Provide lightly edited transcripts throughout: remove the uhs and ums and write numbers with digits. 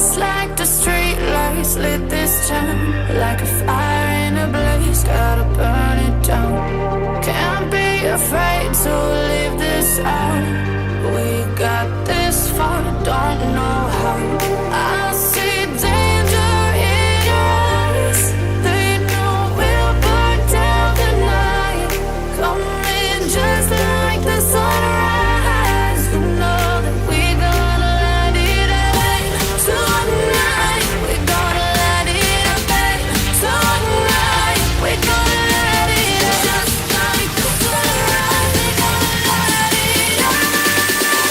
Just like the street lights lit this town, like a fire in a blaze, gotta burn it down. Can't be afraid to leave this out. We got this far, don't know how. I see danger in your eyes. They know we'll burn down the night. Coming just like the sunrise. You know that we gonna light it up tonight. We gonna light it up tonight. We gonna light it up just like the sunrise. We gonna light it up now.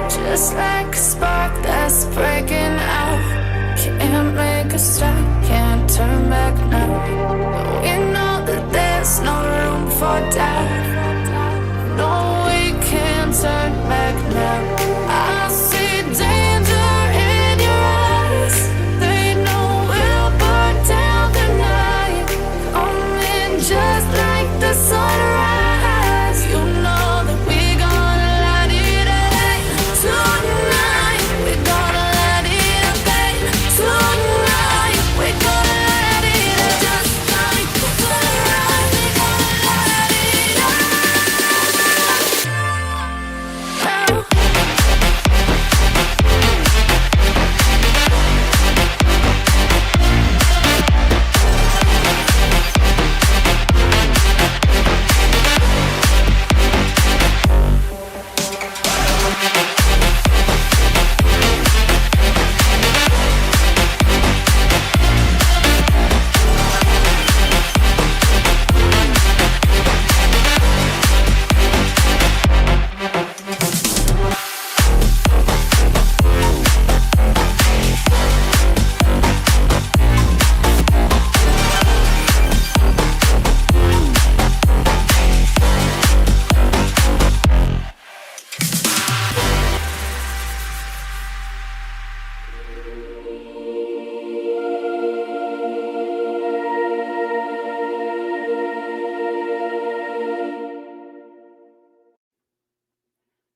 Just like a spark that's breaking out. Can't make a stop, can't turn back now. We know that there's no room for doubt. No, we can't turn back now. I see danger in your eyes. They know we'll burn down the night. Coming just like the sunrise. You know that we gonna light it up tonight. We gonna light it up tonight. We gonna light it up just like the sunrise. We gonna light it up now.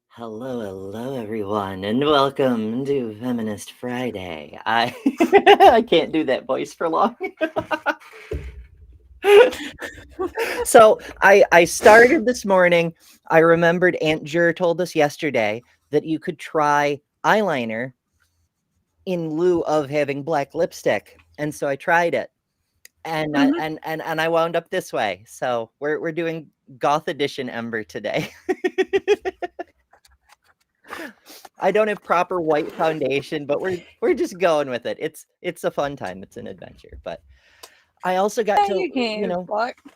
Hello, everyone, and welcome to Feminist Friday. I can't do that voice for long. So I started this morning. I remembered Aunt Jur told us yesterday that you could try eyeliner in lieu of having black lipstick, and so I tried it, and I wound up this way. So we're doing Goth Edition Ember today. I don't have proper white foundation, but we're just going with it. It's a fun time. It's an adventure. But I also got to, you know,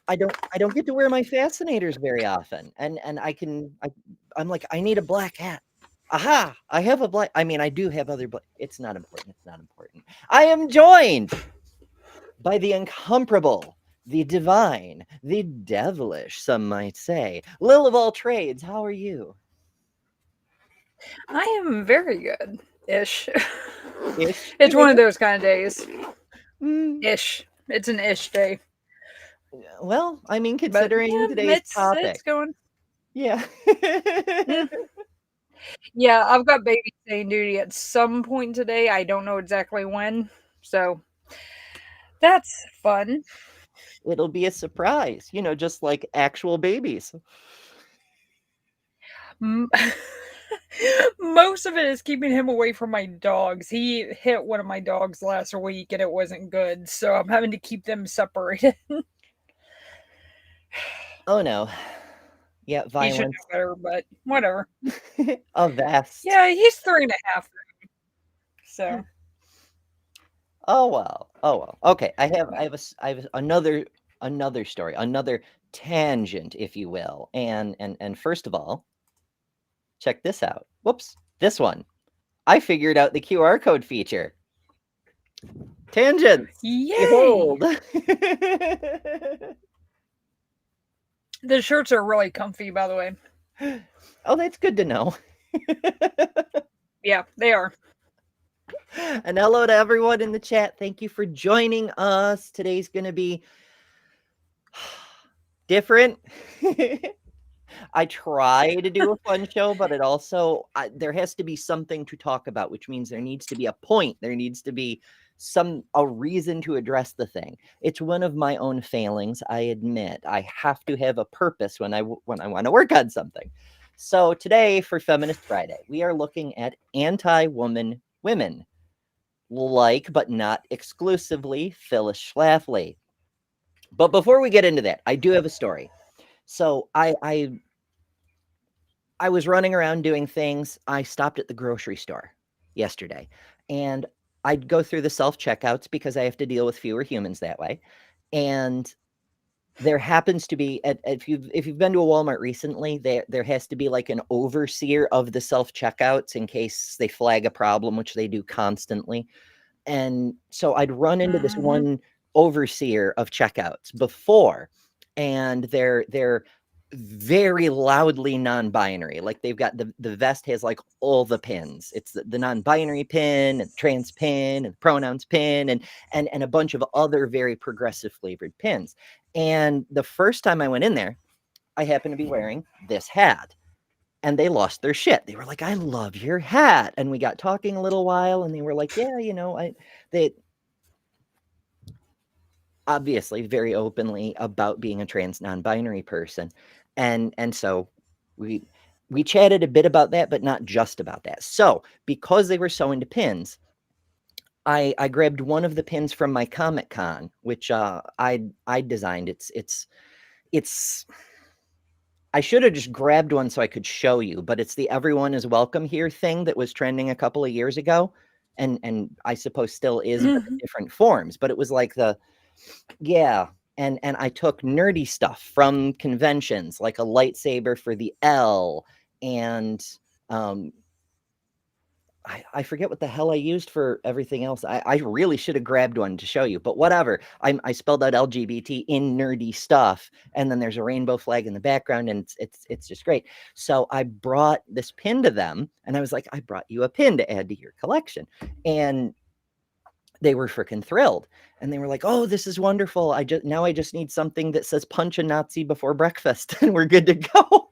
I don't get to wear my fascinators very often, and I'm like, I need a black hat. Aha! I have a black. I mean, I do have other black. It's not important. It's not important. I am joined by the incomparable, the divine, the devilish, some might say, Lil of all trades. How are you? I am very good. Ish. Ish. It's one of those kind of days. Mm, Ish. It's an ish day. well, I mean, But considering yeah, today's topic, it's going. yeah. Yeah, I've got babysitting duty at some point today. I don't know exactly when. So that's fun. It'll be a surprise, you know, just like actual babies. M- Most of it is keeping him away from my dogs. He hit one of my dogs last week and it wasn't good. So I'm having to keep them separated. Oh no. Yeah, He should violence. know better, but whatever. A vest. Yeah, he's 3.5. So Oh well. Oh well. Okay, I have another another story, another tangent, if you will. And first of all, check this out. Whoops, this one. I figured out the QR code feature. Tangents. Yay! Behold. The shirts are really comfy, by the way. Oh, that's good to know. Yeah, they are. And hello to everyone in the chat. Thank you for joining us. Today's going to be different. I try to do a fun show, but it also, there has to be something to talk about, which means there needs to be a point. There needs to be a reason to address the thing. It's one of my own failings, I admit. I have to have a purpose when I want to work on something. So today for Feminist Friday, we are looking at anti-woman women, like but not exclusively Phyllis Schlafly. But before we get into that, I do have a story. So I was running around doing things. I stopped at the grocery store yesterday, and I'd go through the self-checkouts because I have to deal with fewer humans that way. And there happens to be, if you've been to a Walmart recently, there has to be like an overseer of the self-checkouts in case they flag a problem, which they do constantly. And so I'd run into this one overseer of checkouts before, and they're very loudly non-binary. Like they've got the vest has like all the pins. It's the non-binary pin and trans pin and pronouns pin and a bunch of other very progressive flavored pins. And the first time I went in there, I happened to be wearing this hat, and they lost their shit. They were like, "I love your hat." And we got talking a little while, and they were like, "Yeah, they obviously very openly about being a trans non-binary person." And so we chatted a bit about that, but not just about that. So because they were so into pins, I grabbed one of the pins from my Comic Con, which I designed. It's I should have just grabbed one so I could show you, but it's the "everyone is welcome here" thing that was trending a couple of years ago, and I suppose still is, but in different forms. But it was like and I took nerdy stuff from conventions, like a lightsaber for the L, and I forget what the hell I used for everything else. I really should have grabbed one to show you, but whatever. I spelled out LGBT in nerdy stuff, and then there's a rainbow flag in the background, and it's just great. So I brought this pin to them, and I was like, "I brought you a pin to add to your collection," and they were freaking thrilled. And they were like, "Oh, this is wonderful. I just need something that says punch a Nazi before breakfast and we're good to go."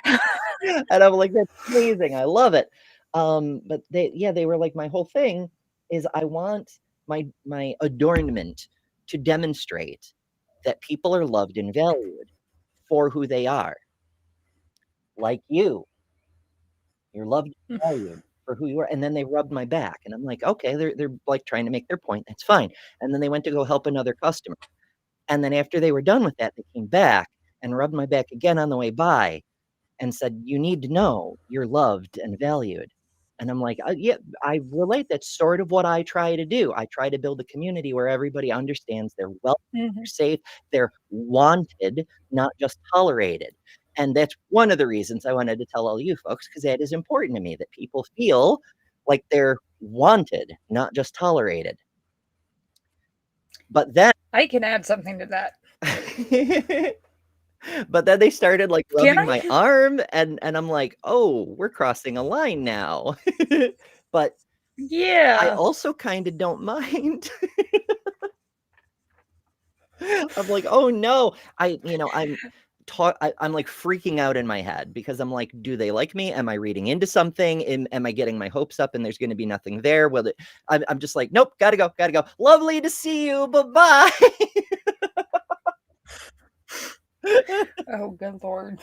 And I'm like, "That's amazing. I love it." But they were like, "My whole thing is I want my adornment to demonstrate that people are loved and valued for who they are. Like you. You're loved and valued for who you are." And then they rubbed my back, and I'm like, "Okay, they're like trying to make their point. That's fine." And then they went to go help another customer. And then after they were done with that, they came back and rubbed my back again on the way by and said, "You need to know you're loved and valued." And I'm like, "Yeah, I relate. That's sort of what I try to do. I try to build a community where everybody understands they're welcome, they're safe, they're wanted, not just tolerated." And that's one of the reasons I wanted to tell all you folks, because that is important to me, that people feel like they're wanted, not just tolerated. But then I can add something to that. But then they started like rubbing my arm, and I'm like, "Oh, we're crossing a line now." But yeah, I also kind of don't mind. I'm like, "Oh no." I'm like freaking out in my head because I'm like, "Do they like me? Am I reading into something? Am I getting my hopes up and there's going to be nothing there?" Well, I'm just like, "Nope, gotta go. Lovely to see you. Bye-bye." Oh, good Lord.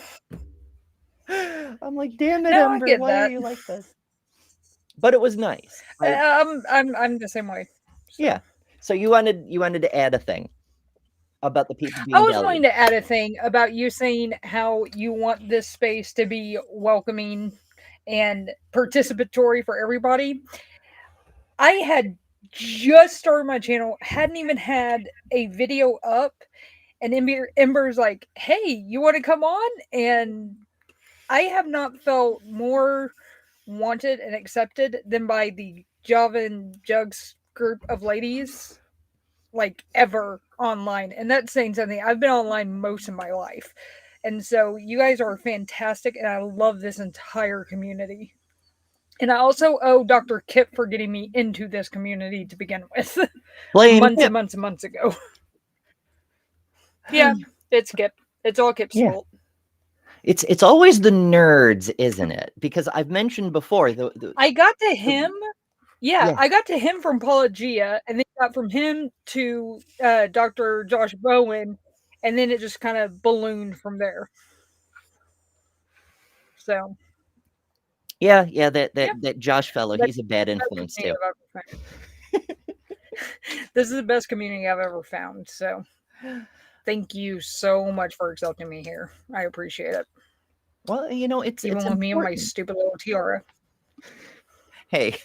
I'm like, "Damn it, No, Ember, why are you like this?" But it was nice. I'm the same way. So. Yeah. So you wanted to add a thing about the people being I was valued. going to add a thing about you saying how you want this space to be welcoming and participatory for everybody. I had just started my channel, hadn't even had a video up, And Ember's like, hey, you want to come on? And I have not felt more wanted and accepted than by the Java and Jugs group of ladies, like, ever online. And that's saying something. I've been online most of my life. And so you guys are fantastic, and I love this entire community. And I also owe Dr. Kip for getting me into this community to begin with. Months and months and months ago. Yeah, it's Kip. It's all Kip's fault. It's always the nerds, isn't it? Because I've mentioned before I got to him. I got to him from Paulogia, and then got from him to Dr. Josh Bowen, and then it just kind of ballooned from there. So that Josh fellow, he's a bad influence too. This is the best community I've ever found. So thank you so much for accepting me here. I appreciate it. Well, it's even with me and my stupid little tiara. Hey,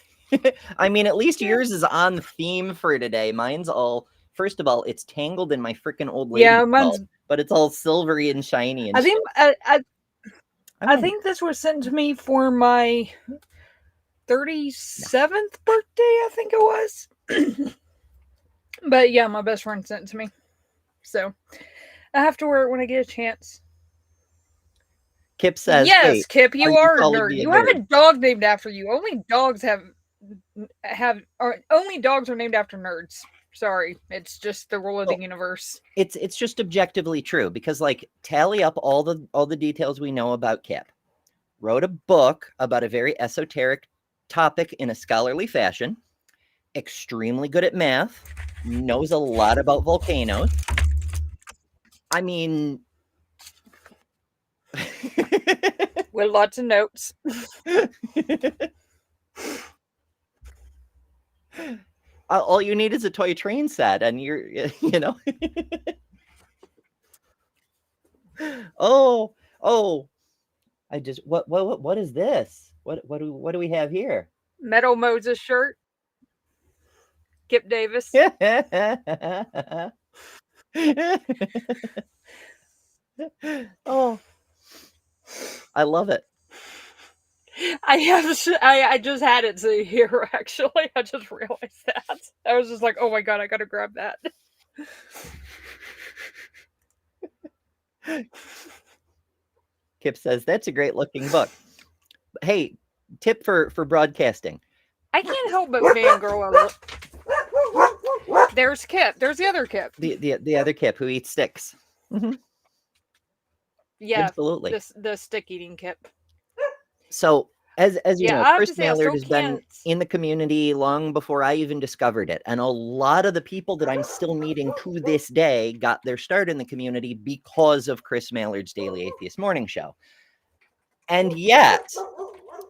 I mean, at least yours is on theme for today. Mine's all, first of all, it's tangled in my freaking old lady belt, but it's all silvery and shiny. And I think this was sent to me for my 37th birthday, I think it was. But yeah, my best friend sent it to me. So I have to wear it when I get a chance. Kip says, yes, hey, Kip, you are a nerd. You have a dog named after you. Only dogs only dogs are named after nerds. Sorry, it's just the rule of the universe. It's just objectively true, because like, tally up all the details we know about Kip. Wrote a book about a very esoteric topic in a scholarly fashion. Extremely good at math. Knows a lot about volcanoes. I mean, with lots of notes. All you need is a toy train set, and you're, oh, I just, what is this? What do we have here? Metal Moses shirt. Kip Davis. Oh, I love it. I just had it here, actually. I just realized that. I was just like, oh my god, I gotta grab that. Kip says, that's a great looking book. Hey, tip for broadcasting. I can't help but fangirl. There's Kip. There's the other Kip. The other Kip who eats sticks. Mm-hmm. Yeah, absolutely. The stick eating Kip. So as you know, Chris Mallard has been in the community long before I even discovered it. And a lot of the people that I'm still meeting to this day got their start in the community because of Chris Mallard's Daily Atheist Morning Show. And yet,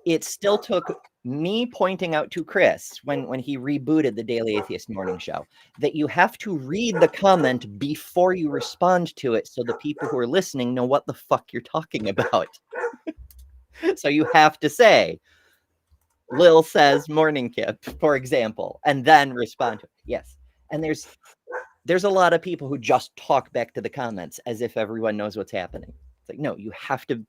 it still took me pointing out to Chris when he rebooted the Daily Atheist Morning Show that you have to read the comment before you respond to it, so the people who are listening know what the fuck you're talking about. So you have to say, Lil says morning Kip, for example, and then respond to it. Yes. And there's a lot of people who just talk back to the comments as if everyone knows what's happening. It's like, no, you have to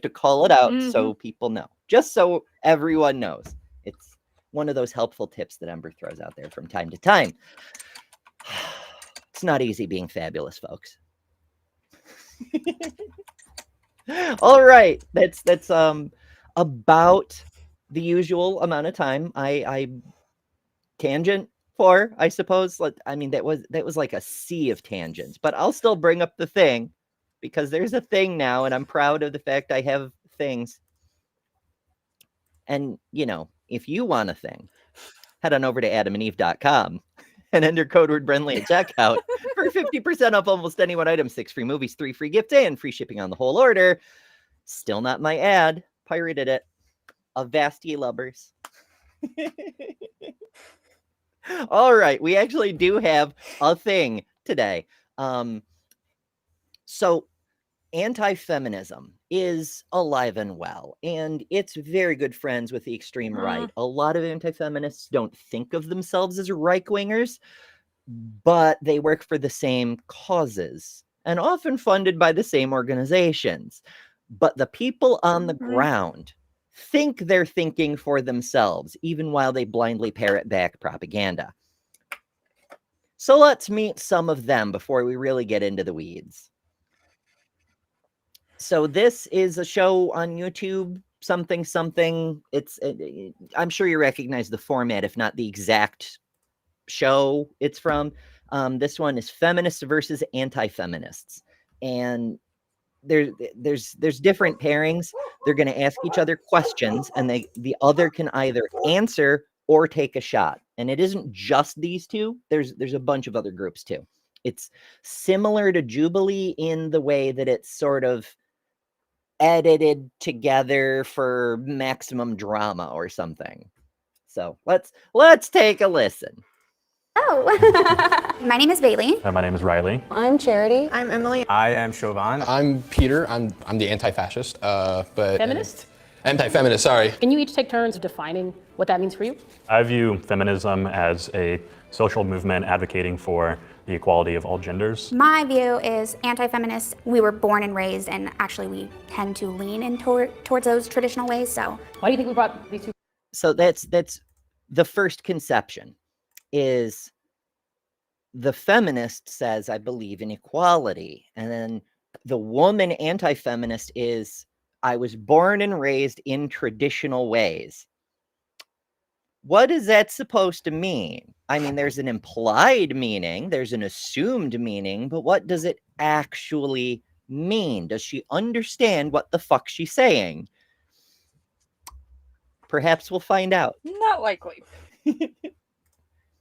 call it out so people know, just so everyone knows. It's one of those helpful tips that Ember throws out there from time to time. It's not easy being fabulous, folks. All right, that's about the usual amount of time I tangent for, I suppose. I mean, that was like a sea of tangents, but I'll still bring up the thing, because there's a thing now, and I'm proud of the fact I have things. And, if you want a thing, head on over to adamandeve.com and enter code word Brenly at checkout for 50% off almost any one item, 6 free movies, 3 free gifts, and free shipping on the whole order. Still not my ad. Pirated it. Avast ye lubbers. All right. We actually do have a thing today. So anti-feminism is alive and well, and it's very good friends with the extreme right. A lot of anti-feminists don't think of themselves as right-wingers, but they work for the same causes and often funded by the same organizations. But the people on the ground think they're thinking for themselves, even while they blindly parrot back propaganda. So let's meet some of them before we really get into the weeds. So this is a show on YouTube, something. I'm sure you recognize the format, if not the exact show it's from. This one is Feminists versus Anti-Feminists. And there's different pairings. They're going to ask each other questions, and the other can either answer or take a shot. And it isn't just these two. There's a bunch of other groups too. It's similar to Jubilee in the way that it's sort of edited together for maximum drama or something. So let's take a listen. Oh, my name is Bailey. My name is Riley. I'm Charity. I'm Emily. I am Chauvin. I'm Peter. I'm the anti-fascist, but Feminist? Anti-feminist, sorry. Can you each take turns defining what that means for you? I view feminism as a social movement advocating for the equality of all genders. My view is anti-feminist. We were born and raised, and actually we tend to lean in towards those traditional ways. So why do you think we brought these two? So that's the first conception. Is the feminist says, I believe in equality. And then the woman anti-feminist is, I was born and raised in traditional ways. What is that supposed to mean? I mean, there's an implied meaning, there's an assumed meaning, but what does it actually mean? Does she understand what the fuck she's saying? Perhaps we'll find out. Not likely.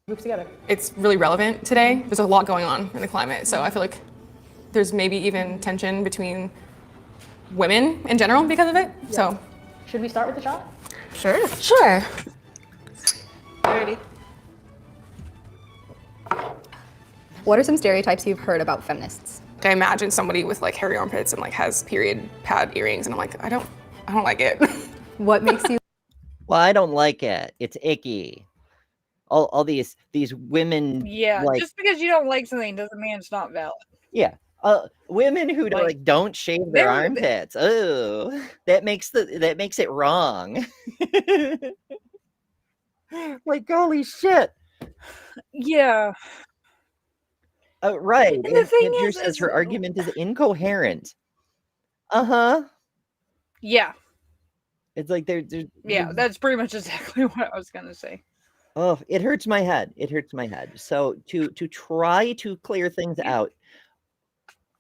Groups together. It's really relevant today. There's a lot going on in the climate, so I feel like there's maybe even tension between women in general because of it. Yeah. So, should we start with the shot? Sure. Sure. Ready. What are some stereotypes you've heard about feminists? I imagine somebody with like hairy armpits and like has period pad earrings, and I'm like, I don't like it. What makes you? Well, I don't like it. It's icky. All these women. Yeah, like, just because you don't like something doesn't mean it's not valid. Yeah. Women who don't shave their armpits. Oh, that makes it wrong. Like, holy shit. Yeah. Right. And the thing Andrew says her argument is incoherent. Yeah. It's like yeah, that's pretty much exactly what I was gonna say. Oh, it hurts my head. It hurts my head. So to try to clear things out,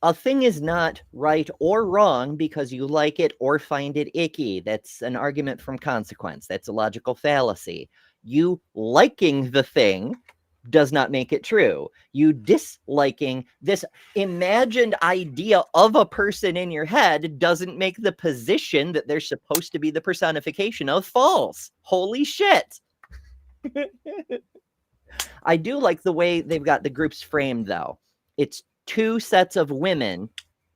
a thing is not right or wrong because you like it or find it icky. That's an argument from consequence. That's a logical fallacy. You liking the thing does not make it true. You disliking this imagined idea of a person in your head doesn't make the position that they're supposed to be the personification of false. Holy shit. I do like the way they've got the groups framed, though. It's two sets of women,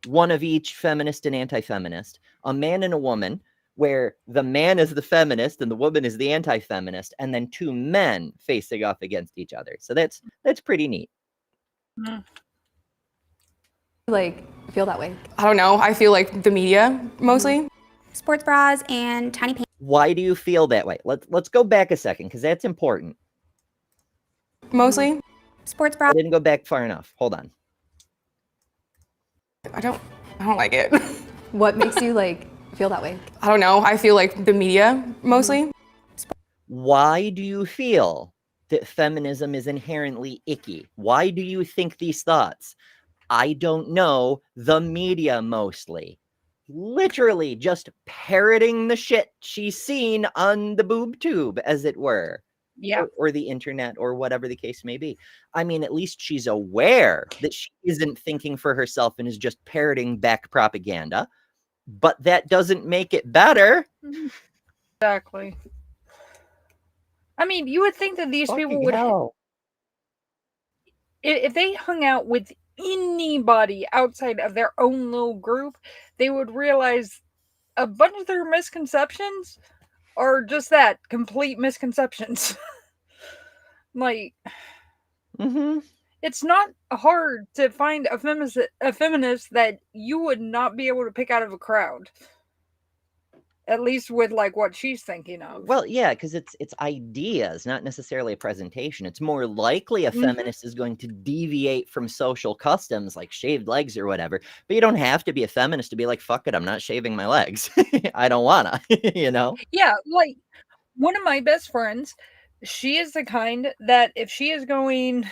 one of each feminist and anti-feminist, a man and a woman, where the man is the feminist and the woman is the anti-feminist, and then two men facing off against each other. So that's pretty neat. Like, feel that way? I don't know. I feel like the media mostly. Sports bras and tiny pants. Why do you feel that way? Let's go back a second because that's important. Mostly. Sports bras. I didn't go back far enough. Hold on. I don't like it. What makes you feel that way? I don't know. I feel like the media mostly. Why do you feel that feminism is inherently icky? Why do you think these thoughts? I don't know. The media mostly. Literally just parroting the shit she's seen on the boob tube, as it were. Yeah. Or the internet, or whatever the case may be. I mean, at least she's aware that she isn't thinking for herself and is just parroting back propaganda. But that doesn't make it better. Exactly. I mean, you would think that these people would, if they hung out with anybody outside of their own little group, they would realize a bunch of their misconceptions are just that, complete misconceptions. Like, it's not hard to find a feminist that you would not be able to pick out of a crowd. At least with like what she's thinking of. Well, yeah, because it's ideas, not necessarily a presentation. It's more likely a feminist is going to deviate from social customs like shaved legs or whatever. But you don't have to be a feminist to be like, fuck it, I'm not shaving my legs. I don't wanna, you know? Yeah, like one of my best friends, she is the kind that if she is going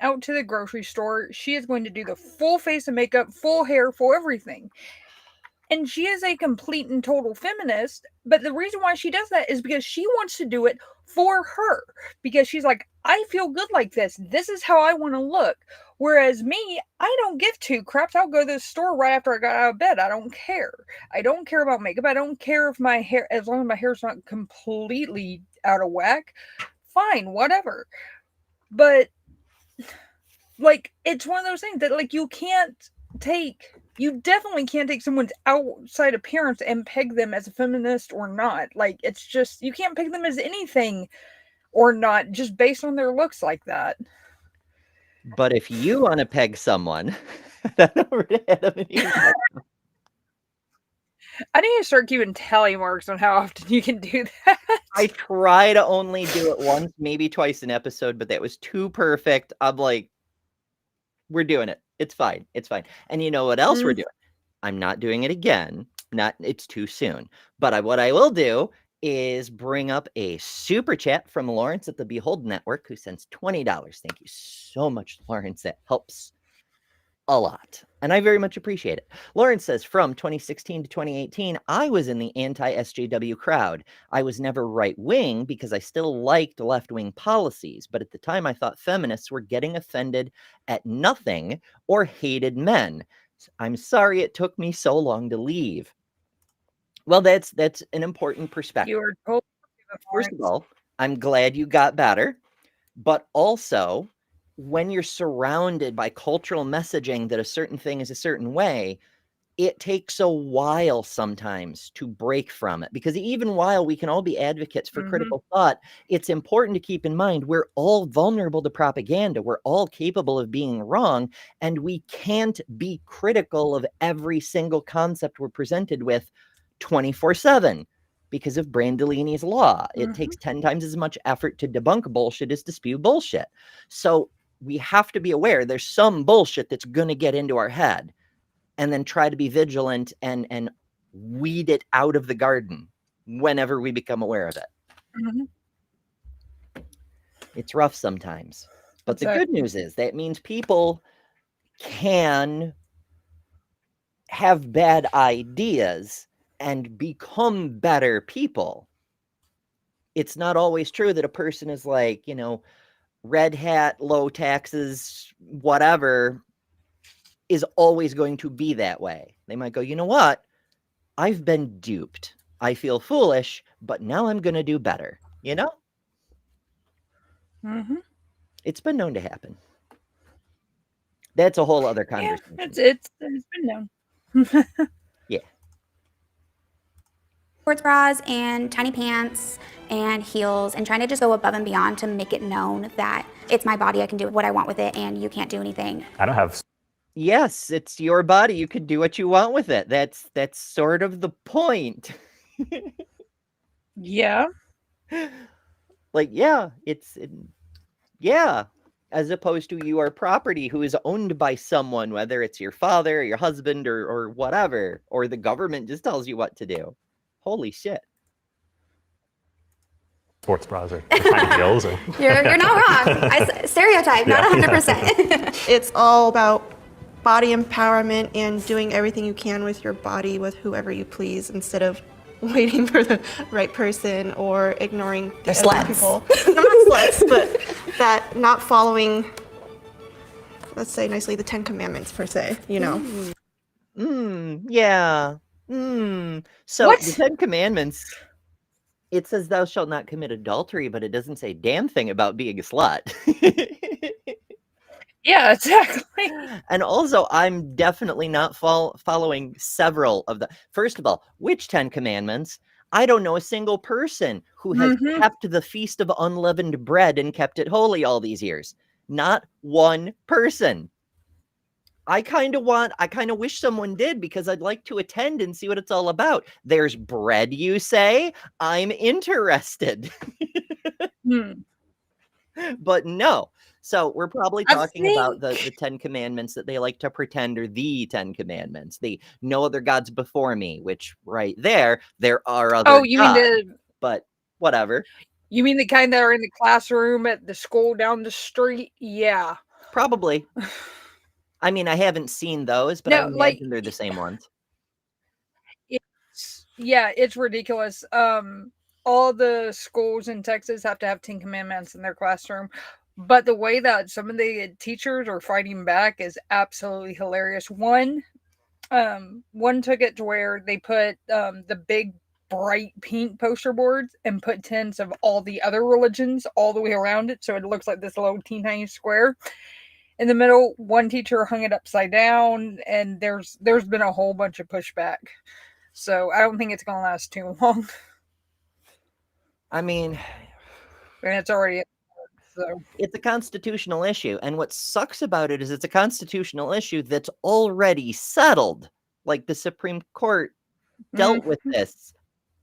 out to the grocery store, she is going to do the full face of makeup, full hair, full everything. And she is a complete and total feminist, but the reason why she does that is because she wants to do it for her. Because she's like, I feel good like this. This is how I want to look. Whereas me, I don't give two craps. I'll go to the store right after I got out of bed. I don't care. I don't care about makeup. I don't care if my hair, as long as my hair's not completely out of whack, fine, whatever. But like, it's one of those things that like you definitely can't take someone's outside appearance and peg them as a feminist or not. Like, it's just, you can't peg them as anything or not just based on their looks like that. But if you want to peg someone, then over to Adam and Eve. I need to start keeping tally marks on how often you can do that. I try to only do it once, maybe twice an episode, but that was too perfect. I'm like, we're doing it. It's fine. It's fine. And you know what else we're doing? I'm not doing it again. It's too soon. But what I will do is bring up a super chat from Lawrence at the Behold Network, who sends $20. Thank you so much, Lawrence. That helps a lot. And I very much appreciate it. Lawrence says, from 2016 to 2018, I was in the anti-SJW crowd. I was never right-wing because I still liked left-wing policies. But at the time, I thought feminists were getting offended at nothing or hated men. I'm sorry it took me so long to leave. Well, that's an important perspective. You were totally First of all, I'm glad you got better. But also, when you're surrounded by cultural messaging that a certain thing is a certain way, it takes a while sometimes to break from it. Because even while we can all be advocates for critical thought, it's important to keep in mind we're all vulnerable to propaganda. We're all capable of being wrong, and we can't be critical of every single concept we're presented with 24/7. Because of Brandolini's law, it takes 10 times as much effort to debunk bullshit as to spew bullshit. So we have to be aware there's some bullshit that's going to get into our head, and then try to be vigilant and weed it out of the garden whenever we become aware of it. It's rough sometimes, but the good news is that means people can have bad ideas and become better people. It's not always true that a person is like, red hat, low taxes, whatever, is always going to be that way. They might go, you know what? I've been duped. I feel foolish, but now I'm going to do better. It's been known to happen. That's a whole other conversation. Yeah, it's been known. Yeah. Sports bras and tiny pants and heels, and trying to just go above and beyond to make it known that it's my body, I can do what I want with it, and you can't do anything. I don't have... Yes, it's your body. You can do what you want with it. That's sort of the point. Yeah. Like, yeah, as opposed to your property who is owned by someone, whether it's your father or your husband or whatever, or the government just tells you what to do. Holy shit. Sports bras or tiny heels. Or... You're not wrong. Stereotype, not 100%. It's all about body empowerment and doing everything you can with your body with whoever you please instead of waiting for the right person or ignoring the other people. No, not sluts, but that not following, let's say nicely, the 10 Commandments per se, Yeah. So What? the 10 Commandments, it says thou shalt not commit adultery, but it doesn't say damn thing about being a slut. Yeah, exactly. And also, I'm definitely not following several of the... First of all, which 10 Commandments? I don't know a single person who has kept the Feast of Unleavened Bread and kept it holy all these years. Not one person. I kind of wish someone did, because I'd like to attend and see what it's all about. There's bread, you say? I'm interested. But no. So we're probably talking about the 10 commandments that they like to pretend are the 10 commandments. The no other gods before me, which right there are other Oh, you gods, mean but whatever. You mean the kind that are in the classroom at the school down the street? Yeah. Probably. I mean, I haven't seen those, but I imagine they're the same ones. It's ridiculous. All the schools in Texas have to have 10 commandments in their classroom, but the way that some of the teachers are fighting back is absolutely hilarious. One took it to where they put the big bright pink poster boards and put tents of all the other religions all the way around it, so it looks like this little teeny square. In the middle, one teacher hung it upside down, and there's been a whole bunch of pushback. So I don't think it's going to last too long. I mean, and it's already so. It's a constitutional issue, and what sucks about it is it's a constitutional issue that's already settled. Like the Supreme Court dealt with this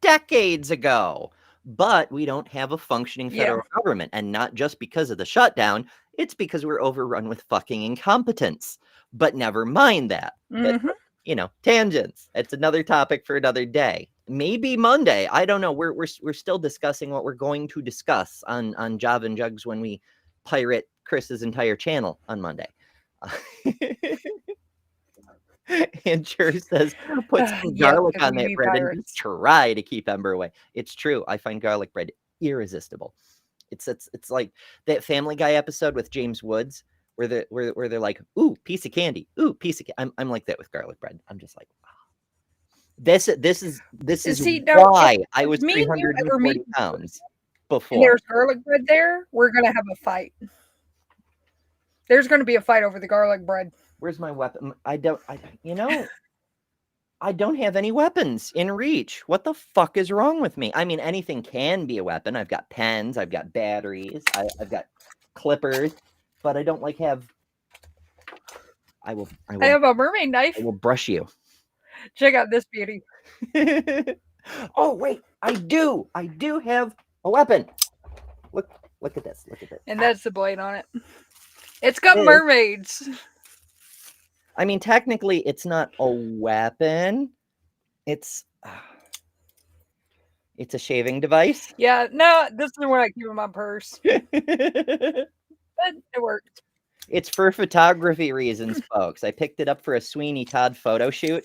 decades ago, but we don't have a functioning federal government, and not just because of the shutdown. It's because we're overrun with fucking incompetence. But never mind that. Tangents. It's another topic for another day. Maybe Monday. I don't know. We're still discussing what we're going to discuss on Java and Jugs when we pirate Chris's entire channel on Monday. And Cher says, put some garlic on that bread and just try to keep Ember away. It's true. I find garlic bread irresistible. It's like that Family Guy episode with James Woods where they're like, ooh, piece of candy. Ooh, piece of I'm like that with garlic bread. I'm just like, wow. This is why I was 340 pounds before. And there's garlic bread there. We're gonna have a fight. There's gonna be a fight over the garlic bread. Where's my weapon? I don't have any weapons in reach. What the fuck is wrong with me? I mean, anything can be a weapon. I've got pens, I've got batteries, I've got clippers, but I don't have. I have a mermaid knife. I will brush you. Check out this beauty. Oh wait, I do have a weapon. Look at this. Look at this. And that's the blade on it. It's got mermaids. I mean, technically, it's not a weapon. It's a shaving device. Yeah, no, this is what I keep in my purse. But it worked. It's for photography reasons, folks. I picked it up for a Sweeney Todd photo shoot.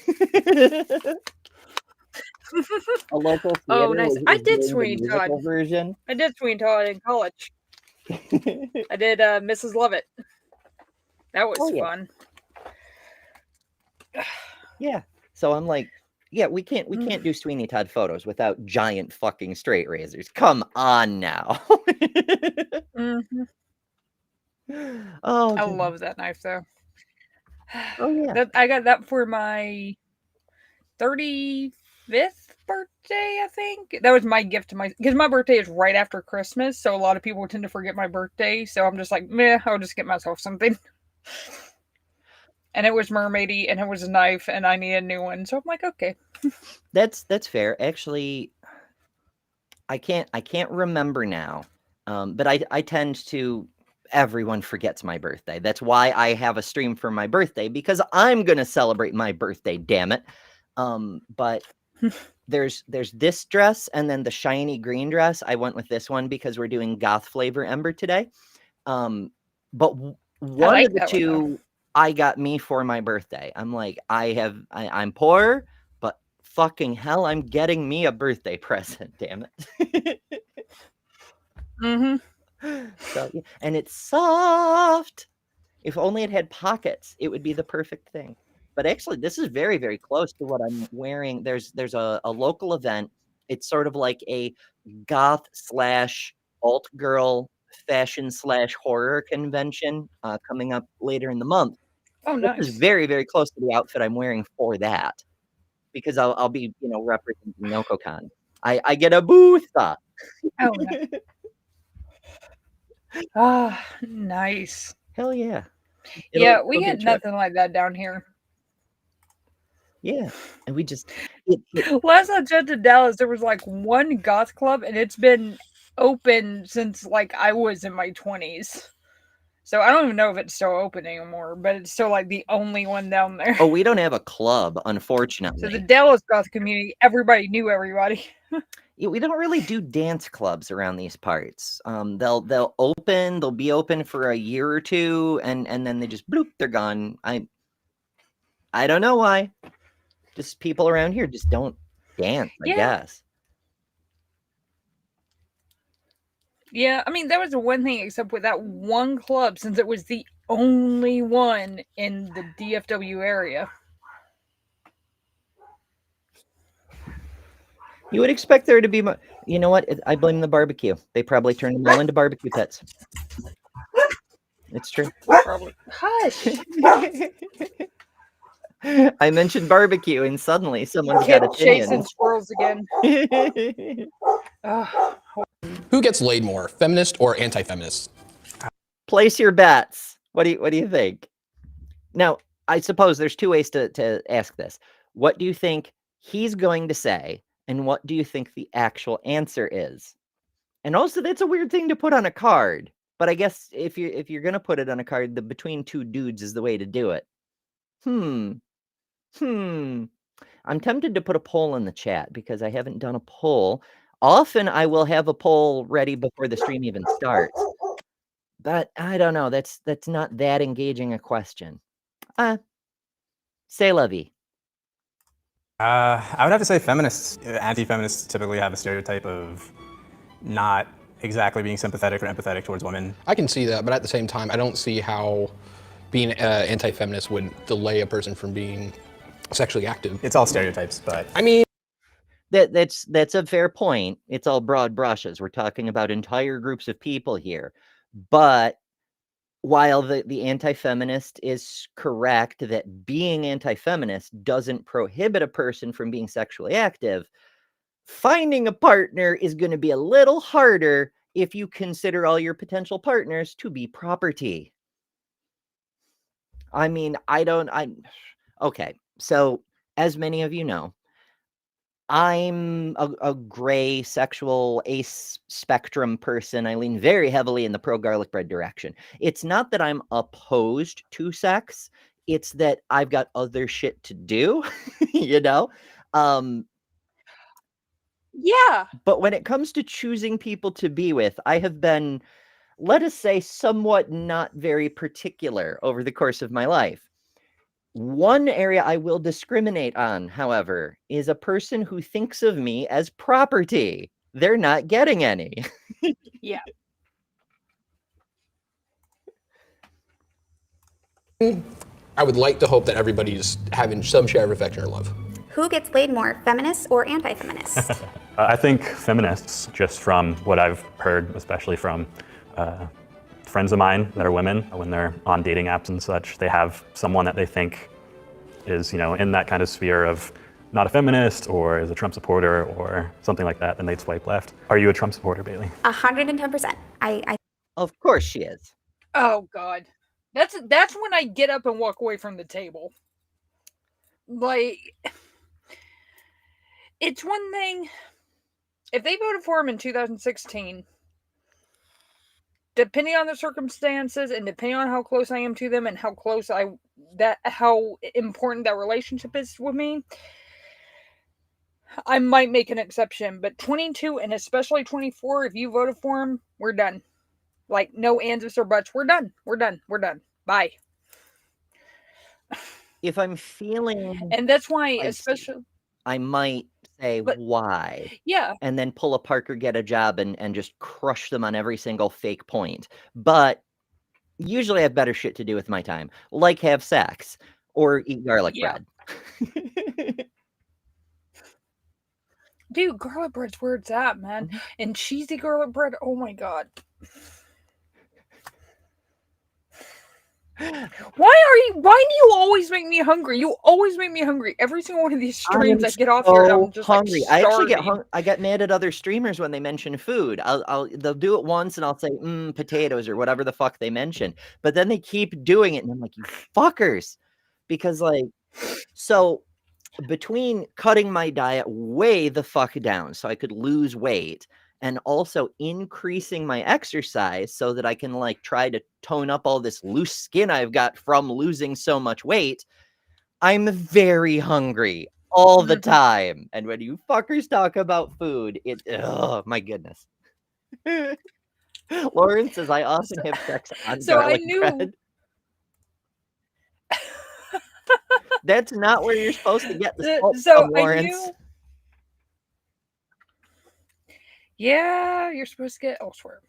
A local theater. Oh, nice. I did Sweeney Todd version. I did Sweeney Todd in college. I did Mrs. Lovett. That was fun. Yeah. So I'm like, yeah, we can't do Sweeney Todd photos without giant fucking straight razors. Come on now. Oh, I love that knife though. Oh yeah. I got that for my 35th birthday, I think. That was my gift to because my birthday is right after Christmas, so a lot of people tend to forget my birthday. So I'm just like, meh, I'll just get myself something. And it was mermaidy, and it was a knife, and I need a new one. So I'm like, okay. That's fair. Actually, I can't remember now. But I tend to. Everyone forgets my birthday. That's why I have a stream for my birthday, because I'm gonna celebrate my birthday. Damn it. But there's this dress and then the shiny green dress. I went with this one because we're doing goth flavor Ember today. But one of the two I got me for my birthday. I'm like, I'm poor, but fucking hell, I'm getting me a birthday present. Damn it. So, yeah. And it's soft. If only it had pockets, it would be the perfect thing. But actually, this is very, very close to what I'm wearing. There's a local event. It's sort of like a goth / alt girl fashion / horror convention coming up later in the month. Oh, nice. This is very, very close to the outfit I'm wearing for that, because I'll be representing NocoCon. I get a booth. Oh, nice. Nice. Hell yeah. Yeah, we it'll get get you. nothing like that down here. Yeah, and we just Last I checked in Dallas, there was like one goth club, and it's been open since like I was in my 20s. So I don't even know if it's still open anymore, but it's still like the only one down there. Oh, we don't have a club, So the unfortunately. Dallas goth community, everybody knew everybody. Yeah, we don't really do dance clubs around these parts. They'll open, they'll be open for a year or two, and then they just bloop, they're gone. I don't know why. Just people around here just don't dance, I guess. Yeah, I mean, that was the one thing, except with that one club, since it was the only one in the DFW area. You would expect there to be, you know what? I blame the barbecue. They probably turned them all into barbecue pits. It's true. Probably. Hush. I mentioned barbecue, and suddenly someone's Kid got chasing opinions. squirrels again. Who gets laid more, feminist or anti-feminist? Place your bets. What do you think? Now, I suppose there's two ways to ask this. What do you think he's going to say, and what do you think the actual answer is? And also, that's a weird thing to put on a card. But I guess if you're gonna put it on a card, the between two dudes is the way to do it. I'm tempted to put a poll in the chat because I haven't done a poll. Often I will have a poll ready before the stream even starts. But I don't know. That's not that engaging a question. Say Levy. I would have to say feminists. Anti-feminists typically have a stereotype of not exactly being sympathetic or empathetic towards women. I can see that, but at the same time, I don't see how being anti-feminist would delay a person from being sexually active. It's all stereotypes, but I mean, that's a fair point. It's all broad brushes. We're talking about entire groups of people here. But while the anti-feminist is correct that being anti-feminist doesn't prohibit a person from being sexually active, finding a partner is going to be a little harder if you consider all your potential partners to be property. I mean, okay. So, as many of you know, I'm a gray sexual ace spectrum person. I lean very heavily in the pro garlic bread direction. It's not that I'm opposed to sex. It's that I've got other shit to do, you know? Yeah. But when it comes to choosing people to be with, I have been, let us say, somewhat not very particular over the course of my life. One area I will discriminate on, however, is a person who thinks of me as property. They're not getting any. Yeah. I would like to hope that everybody's having some share of affection or love. Who gets laid more, feminists or anti-feminists? I think feminists, just from what I've heard, especially from friends of mine that are women, when they're on dating apps and such, they have someone that they think is, in that kind of sphere of not a feminist or is a Trump supporter or something like that, then they'd swipe left. Are you a Trump supporter, Bailey? 110%. Of course she is. Oh God, that's when I get up and walk away from the table. Like, it's one thing if they voted for him in 2016. Depending on the circumstances and depending on how close I am to them and how important that relationship is with me, I might make an exception. But 22 and especially 24, if you voted for him, we're done. Like, no ands, ifs, or buts. We're done. We're done. We're done. Bye. If I'm feeling, and that's why, especially, I might say why. Yeah. And then pull a Parker Get a Job and just crush them on every single fake point. But usually I have better shit to do with my time, like have sex or eat garlic bread. Dude, garlic bread's where it's at, man. Mm-hmm. And cheesy garlic bread, oh my God. Why do you always make me hungry? You always make me hungry. Every single one of these streams I get off here, I'm just hungry. Like, I actually I get mad at other streamers when they mention food. They'll do it once and I'll say potatoes or whatever the fuck they mention. But then they keep doing it and I'm like, you fuckers. Because like, so between cutting my diet way the fuck down so I could lose weight and also increasing my exercise so that I can like try to tone up all this loose skin I've got from losing so much weight, I'm very hungry all the time. And when you fuckers talk about food, oh my goodness. Lauren says, I often have sex on garlic bread. That's not where you're supposed to get the salt from, Lawrence. Yeah, you're supposed to get elsewhere.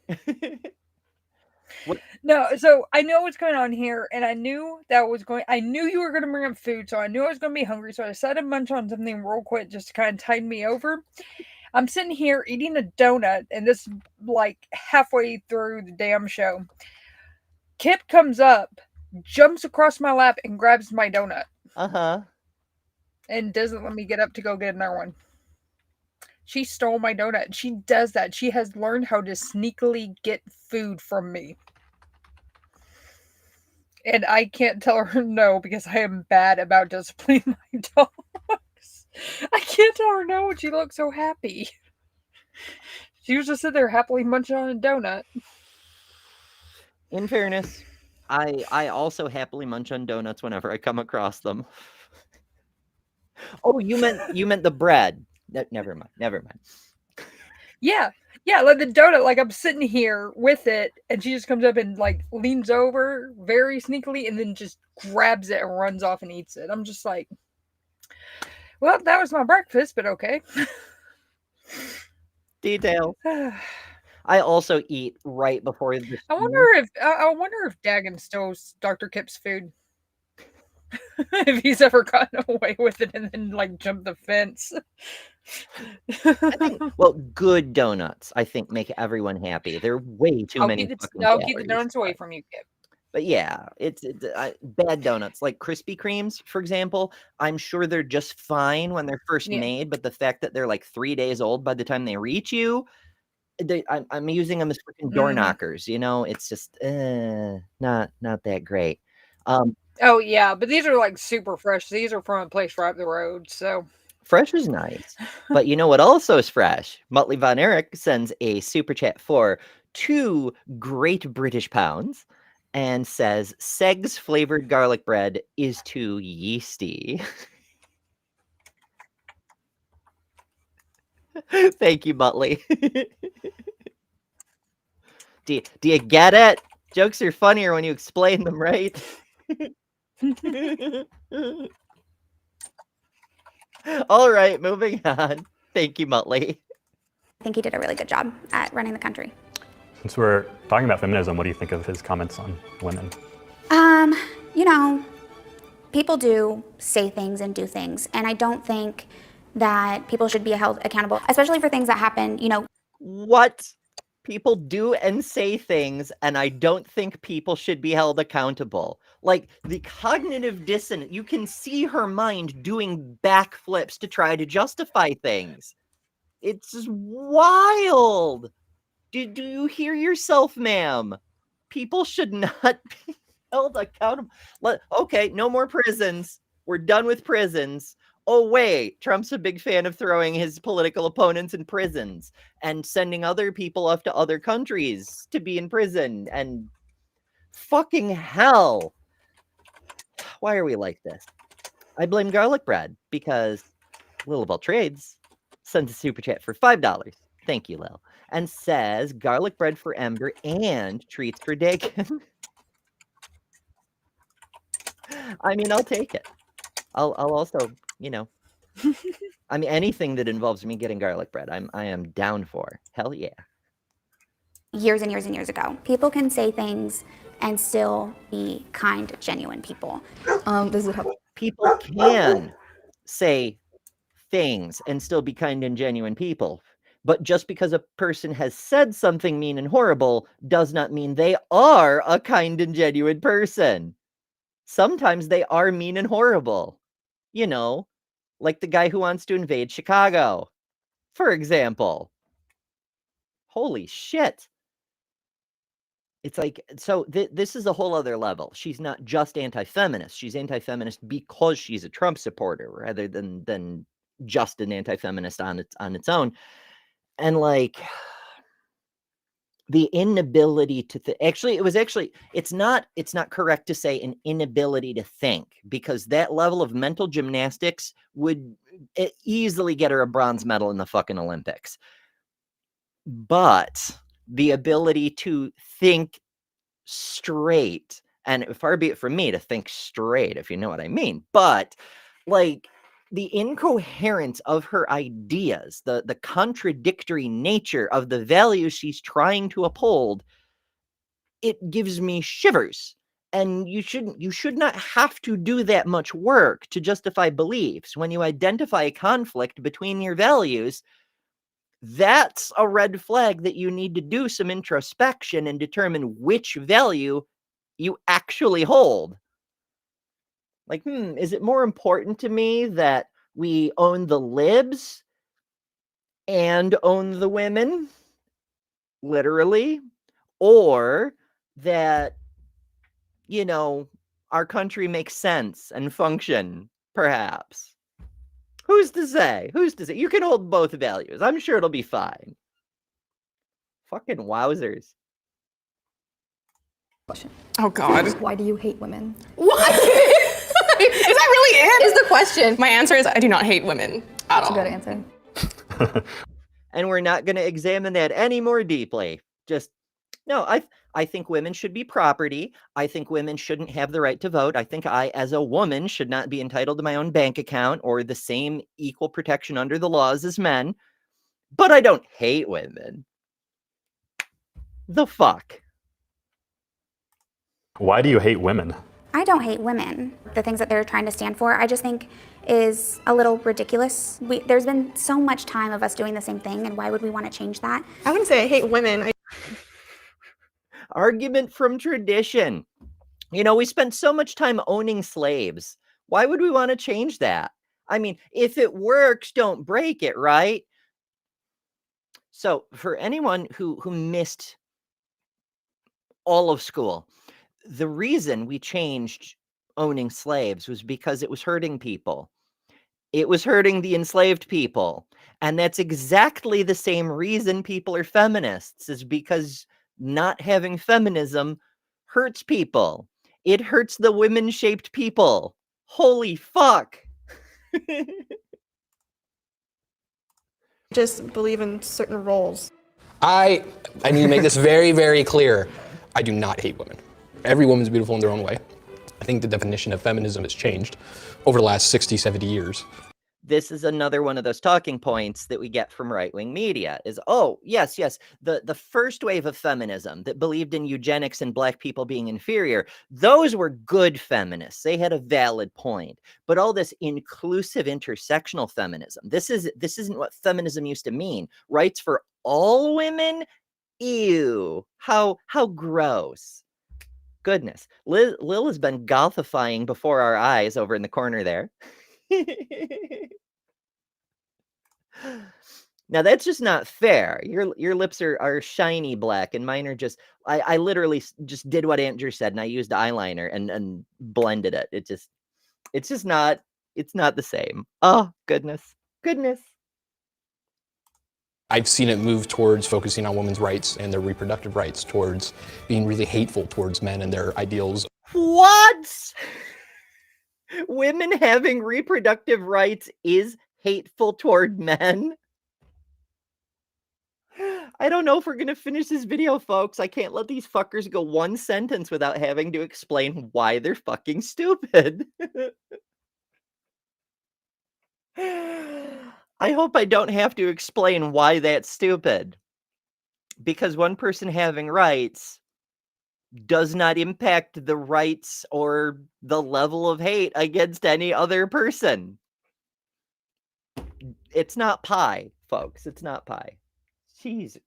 No, so I know what's going on here, and I knew you were going to bring up food, so I knew I was going to be hungry, so I decided to munch on something real quick just to kind of tide me over. I'm sitting here eating a donut, and this like halfway through the damn show. Kip comes up, jumps across my lap, and grabs my donut. And doesn't let me get up to go get another one. She stole my donut. She does that. She has learned how to sneakily get food from me. And I can't tell her no because I am bad about disciplining my dogs. I can't tell her no and she looks so happy. She was just sitting there happily munching on a donut. In fairness, I also happily munch on donuts whenever I come across them. Oh, you meant the bread. Never mind. Yeah, like the donut, like I'm sitting here with it, and she just comes up and like leans over very sneakily, and then just grabs it and runs off and eats it. I'm just like, well, that was my breakfast, but okay. Detail. I also eat right before the. I wonder if Dagon steals Dr. Kip's food. If he's ever gotten away with it and then like jumped the fence. I think, well, good donuts, I think, make everyone happy. They're way too many. I'll keep the donuts away from you, Kip. But yeah, it's bad donuts, like Krispy Kremes, for example. I'm sure they're just fine when they're first made, but the fact that they're like 3 days old by the time they reach you, I'm using them as freaking door knockers. You know, it's just not that great. Oh yeah, but these are like super fresh. These are from a place right up the road, so fresh is nice. But you know what also is fresh? Muttley Von Erich sends a super chat for 2 great British pounds and says Seg's flavored garlic bread is too yeasty. Thank you, Muttley. Do you get it? Jokes are funnier when you explain them, right? All right, moving on. Thank you, Muttley. I think he did a really good job at running the country. Since we're talking about feminism, what do you think of his comments on women? You know, people do say things and do things, and I don't think that people should be held accountable, especially for things that happen, you know. What? People do and say things, and I don't think people should be held accountable. Like, the cognitive dissonance, you can see her mind doing backflips to try to justify things. It's just wild. Do you hear yourself, ma'am? People should not be held accountable. Okay, no more prisons. We're done with prisons. Oh, wait, Trump's a big fan of throwing his political opponents in prisons and sending other people off to other countries to be in prison. And fucking hell. Why are we like this? I blame garlic bread because Lil Bell Trades sends a super chat for $5. Thank you, Lil. And says garlic bread for Ember and treats for Dakin. I mean, I'll take it. I'll also, you know, I mean, anything that involves me getting garlic bread, I am down for. Hell yeah. Years and years and years ago, people can say things and still be kind, genuine people. This is how people can say things and still be kind and genuine people. But just because a person has said something mean and horrible does not mean they are a kind and genuine person. sometimes they are mean and horrible. You know, like the guy who wants to invade Chicago, for example. Holy shit. It's like, so this is a whole other level. She's not just anti-feminist. She's anti-feminist because she's a Trump supporter rather than just an anti-feminist on its own. And like the inability to it's not correct to say an inability to think, because that level of mental gymnastics would easily get her a bronze medal in the fucking Olympics. But the ability to think straight, and far be it from me to think straight, if you know what I mean, but like the incoherence of her ideas, the contradictory nature of the values she's trying to uphold, it gives me shivers. And you should not have to do that much work to justify beliefs. When you identify a conflict between your values, that's a red flag that you need to do some introspection and determine which value you actually hold. Like, is it more important to me that we own the libs and own the women, literally, or that, you know, our country makes sense and function, perhaps? Who's to say? Who's to say? You can hold both values. I'm sure it'll be fine. Fucking wowzers. Question. Oh God. Why do you hate women? What? Is that really it? Is the question. My answer is I do not hate women at all. That's a good answer. And we're not going to examine that any more deeply. Just, no, I think women should be property. I think women shouldn't have the right to vote. I think I, as a woman, should not be entitled to my own bank account or the same equal protection under the laws as men. But I don't hate women. The fuck? Why do you hate women? I don't hate women. The things that they're trying to stand for, I just think is a little ridiculous. There's been so much time of us doing the same thing, and why would we want to change that? I wouldn't say I hate women. Argument from tradition. You know, we spent so much time owning slaves. Why would we want to change that? I mean, if it works, don't break it, right? So for anyone who missed all of school, the reason we changed owning slaves was because it was hurting people. It was hurting the enslaved people. And that's exactly the same reason people are feminists, is because not having feminism hurts people. It hurts the women-shaped people. Holy fuck. Just believe in certain roles. I need to make this very, very clear. I do not hate women. Every woman's beautiful in their own way. I think the definition of feminism has changed over the last 60, 70 years. This is another one of those talking points that we get from right-wing media is, oh, yes, the first wave of feminism that believed in eugenics and black people being inferior, those were good feminists. They had a valid point. But all this inclusive intersectional feminism, this isn't what feminism used to mean. Rights for all women? Ew. How gross. Goodness. Lil has been gothifying before our eyes over in the corner there. Now that's just not fair. Your lips are shiny black and mine are just, I literally just did what Andrew said and I used eyeliner and blended it. It's just not, it's not the same. Oh, goodness. I've seen it move towards focusing on women's rights and their reproductive rights, towards being really hateful towards men and their ideals. What? Women having reproductive rights is hateful toward men? I don't know if we're going to finish this video, folks. I can't let these fuckers go one sentence without having to explain why they're fucking stupid. I hope I don't have to explain why that's stupid. Because one person having rights does not impact the rights or the level of hate against any other person. It's not pie, folks. It's not pie. Jeez.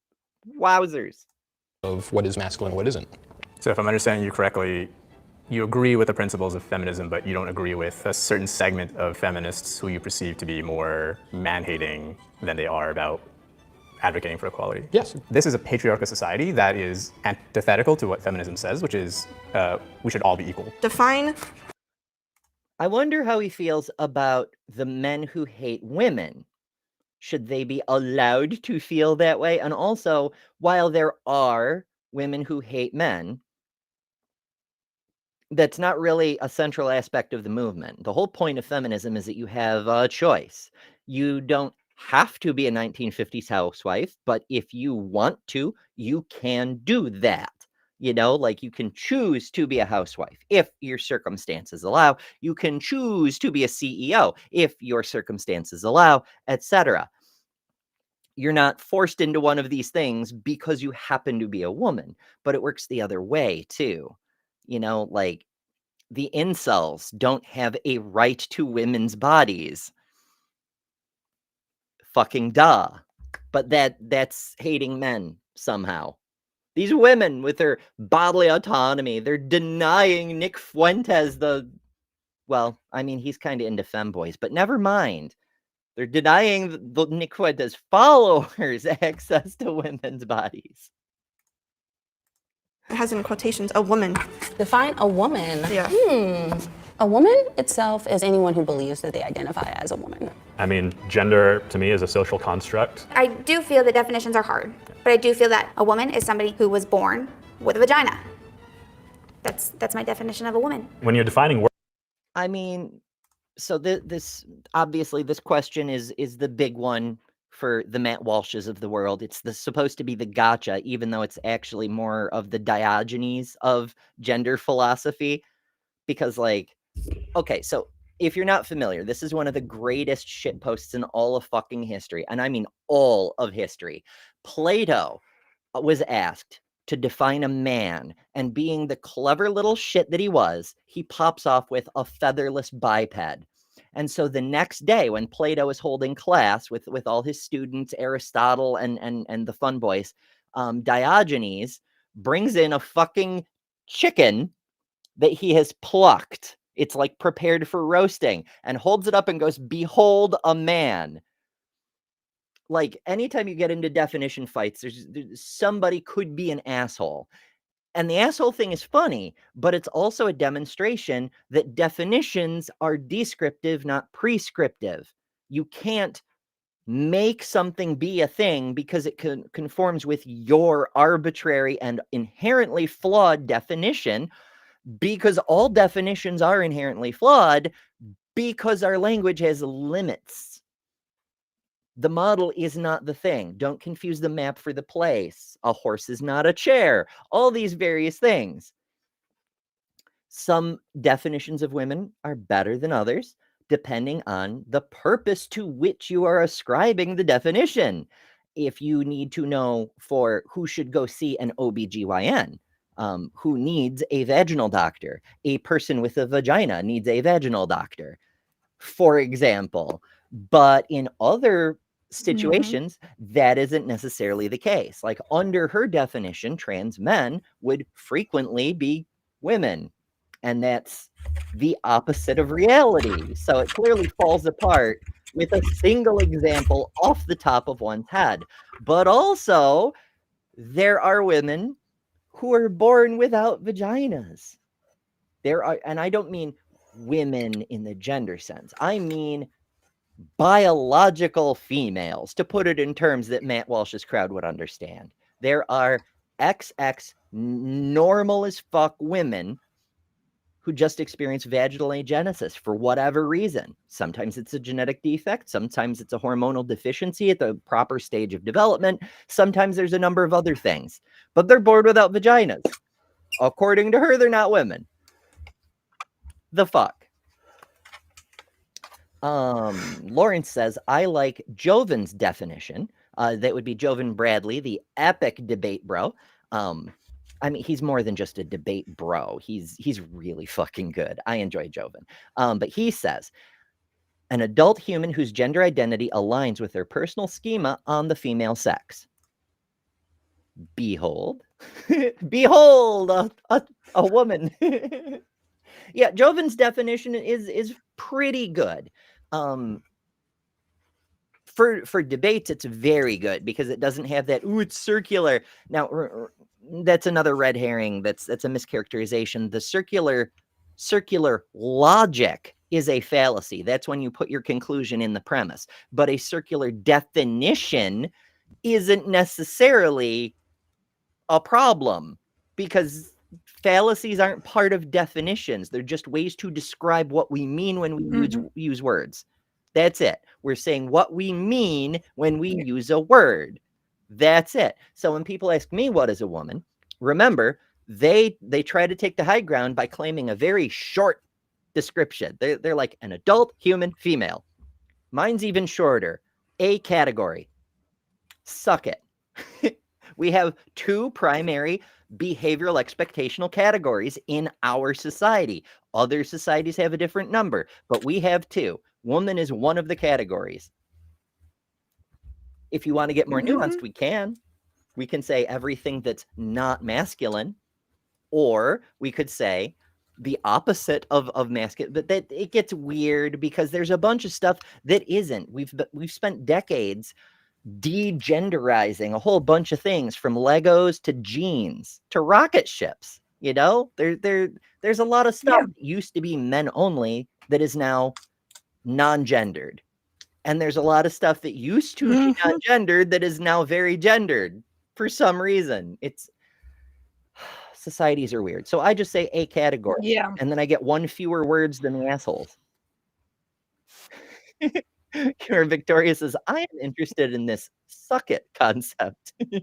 Wowzers. Of what is masculine and what isn't. So if I'm understanding you correctly, you agree with the principles of feminism, but you don't agree with a certain segment of feminists who you perceive to be more man-hating than they are about advocating for equality. Yes. This is a patriarchal society that is antithetical to what feminism says, which is we should all be equal. Define. I wonder how he feels about the men who hate women. Should they be allowed to feel that way? And also, while there are women who hate men, that's not really a central aspect of the movement. The whole point of feminism is that you have a choice. You don't have to be a 1950s housewife, but if you want to, you can do that. You know, like you can choose to be a housewife if your circumstances allow. You can choose to be a CEO if your circumstances allow, etc. You're not forced into one of these things because you happen to be a woman, but it works the other way too. You know, like the incels don't have a right to women's bodies. Fucking duh. But that's hating men somehow. These women with their bodily autonomy, they're denying Nick Fuentes well, I mean, he's kind of into femboys, but never mind. They're denying the Nick Fuentes followers access to women's bodies. It has in quotations, a woman. Define a woman. Yeah. A woman itself is anyone who believes that they identify as a woman. I mean, gender to me is a social construct. I do feel the definitions are hard, but I do feel that a woman is somebody who was born with a vagina. That's my definition of a woman. When you're defining I mean, so this obviously this question is the big one for the Matt Walshes of the world. It's supposed to be the gotcha, even though it's actually more of the Diogenes of gender philosophy. Because, like, okay, so if you're not familiar, this is one of the greatest shitposts in all of fucking history. And I mean all of history. Plato was asked to define a man, and being the clever little shit that he was, he pops off with a featherless biped. And so the next day when Plato is holding class with all his students, Aristotle and the fun boys, Diogenes brings in a fucking chicken that he has plucked. It's like prepared for roasting, and holds it up and goes, "Behold a man." Like, anytime you get into definition fights, there's somebody could be an asshole. And the asshole thing is funny, but it's also a demonstration that definitions are descriptive, not prescriptive. You can't make something be a thing because it conforms with your arbitrary and inherently flawed definition, because all definitions are inherently flawed because our language has limits. The model is not the thing. Don't confuse the map for the place. A horse is not a chair. All these various things. Some definitions of women are better than others, depending on the purpose to which you are ascribing the definition. If you need to know for who should go see an OBGYN, who needs a vaginal doctor, a person with a vagina needs a vaginal doctor, for example. But in other situations, that isn't necessarily the case. Like, under her definition, trans men would frequently be women, and that's the opposite of reality. So it clearly falls apart with a single example off the top of one's head. But also, there are women who are born without vaginas. There are, and I don't mean women in the gender sense. I mean biological females, to put it in terms that Matt Walsh's crowd would understand. There are XX normal as fuck women who just experience vaginal agenesis for whatever reason. Sometimes it's a genetic defect. Sometimes it's a hormonal deficiency at the proper stage of development. Sometimes there's a number of other things. But they're born without vaginas. According to her, they're not women. The fuck? Lawrence says, I like Jovan's definition. That would be Jovan Bradley, the epic debate bro. I mean, he's more than just a debate bro. He's really fucking good. I enjoy Jovan. But he says, an adult human whose gender identity aligns with their personal schema on the female sex. Behold. Behold, a woman. Yeah, Joven's definition is pretty good. For debates, it's very good because it doesn't have that, ooh, it's circular. Now, that's another red herring. That's a mischaracterization. The circular logic is a fallacy. That's when you put your conclusion in the premise. But a circular definition isn't necessarily a problem because fallacies aren't part of definitions. They're just ways to describe what we mean when we use words. That's it. We're saying what we mean when we use a word. That's it. So when people ask me what is a woman, remember, they try to take the high ground by claiming a very short description. They're like an adult human female. Mine's even shorter. A category. Suck it. We have two primary behavioral expectational categories in our society. Other societies have a different number, but we have two. Woman is one of the categories. If you want to get more nuanced, we can. We can say everything that's not masculine, or we could say the opposite of masculine. But that it gets weird because there's a bunch of stuff that isn't. We've spent decades degenderizing a whole bunch of things, from Legos to jeans to rocket ships. You know, there's a lot of stuff that used to be men only that is now non-gendered, and there's a lot of stuff that used to be non-gendered that is now very gendered for some reason. It's societies are weird. So I just say a category, and then I get one fewer words than the assholes. Victoria says, I am interested in this suck it concept. And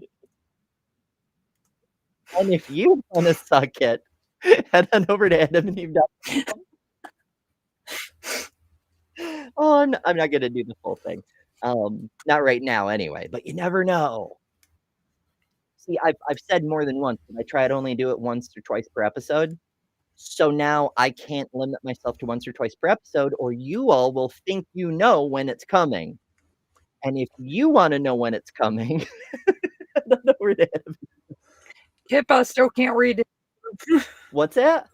if you want to suck it, head on over to adamandeve.com. Oh, I'm not going to do the full thing. Not right now anyway, but you never know. See, I've said more than once, but I try to only do it once or twice per episode. So now I can't limit myself to once or twice per episode, or you all will think you know when it's coming. And if you want to know when it's coming, head on over to him. Kip, I still can't read it. What's that?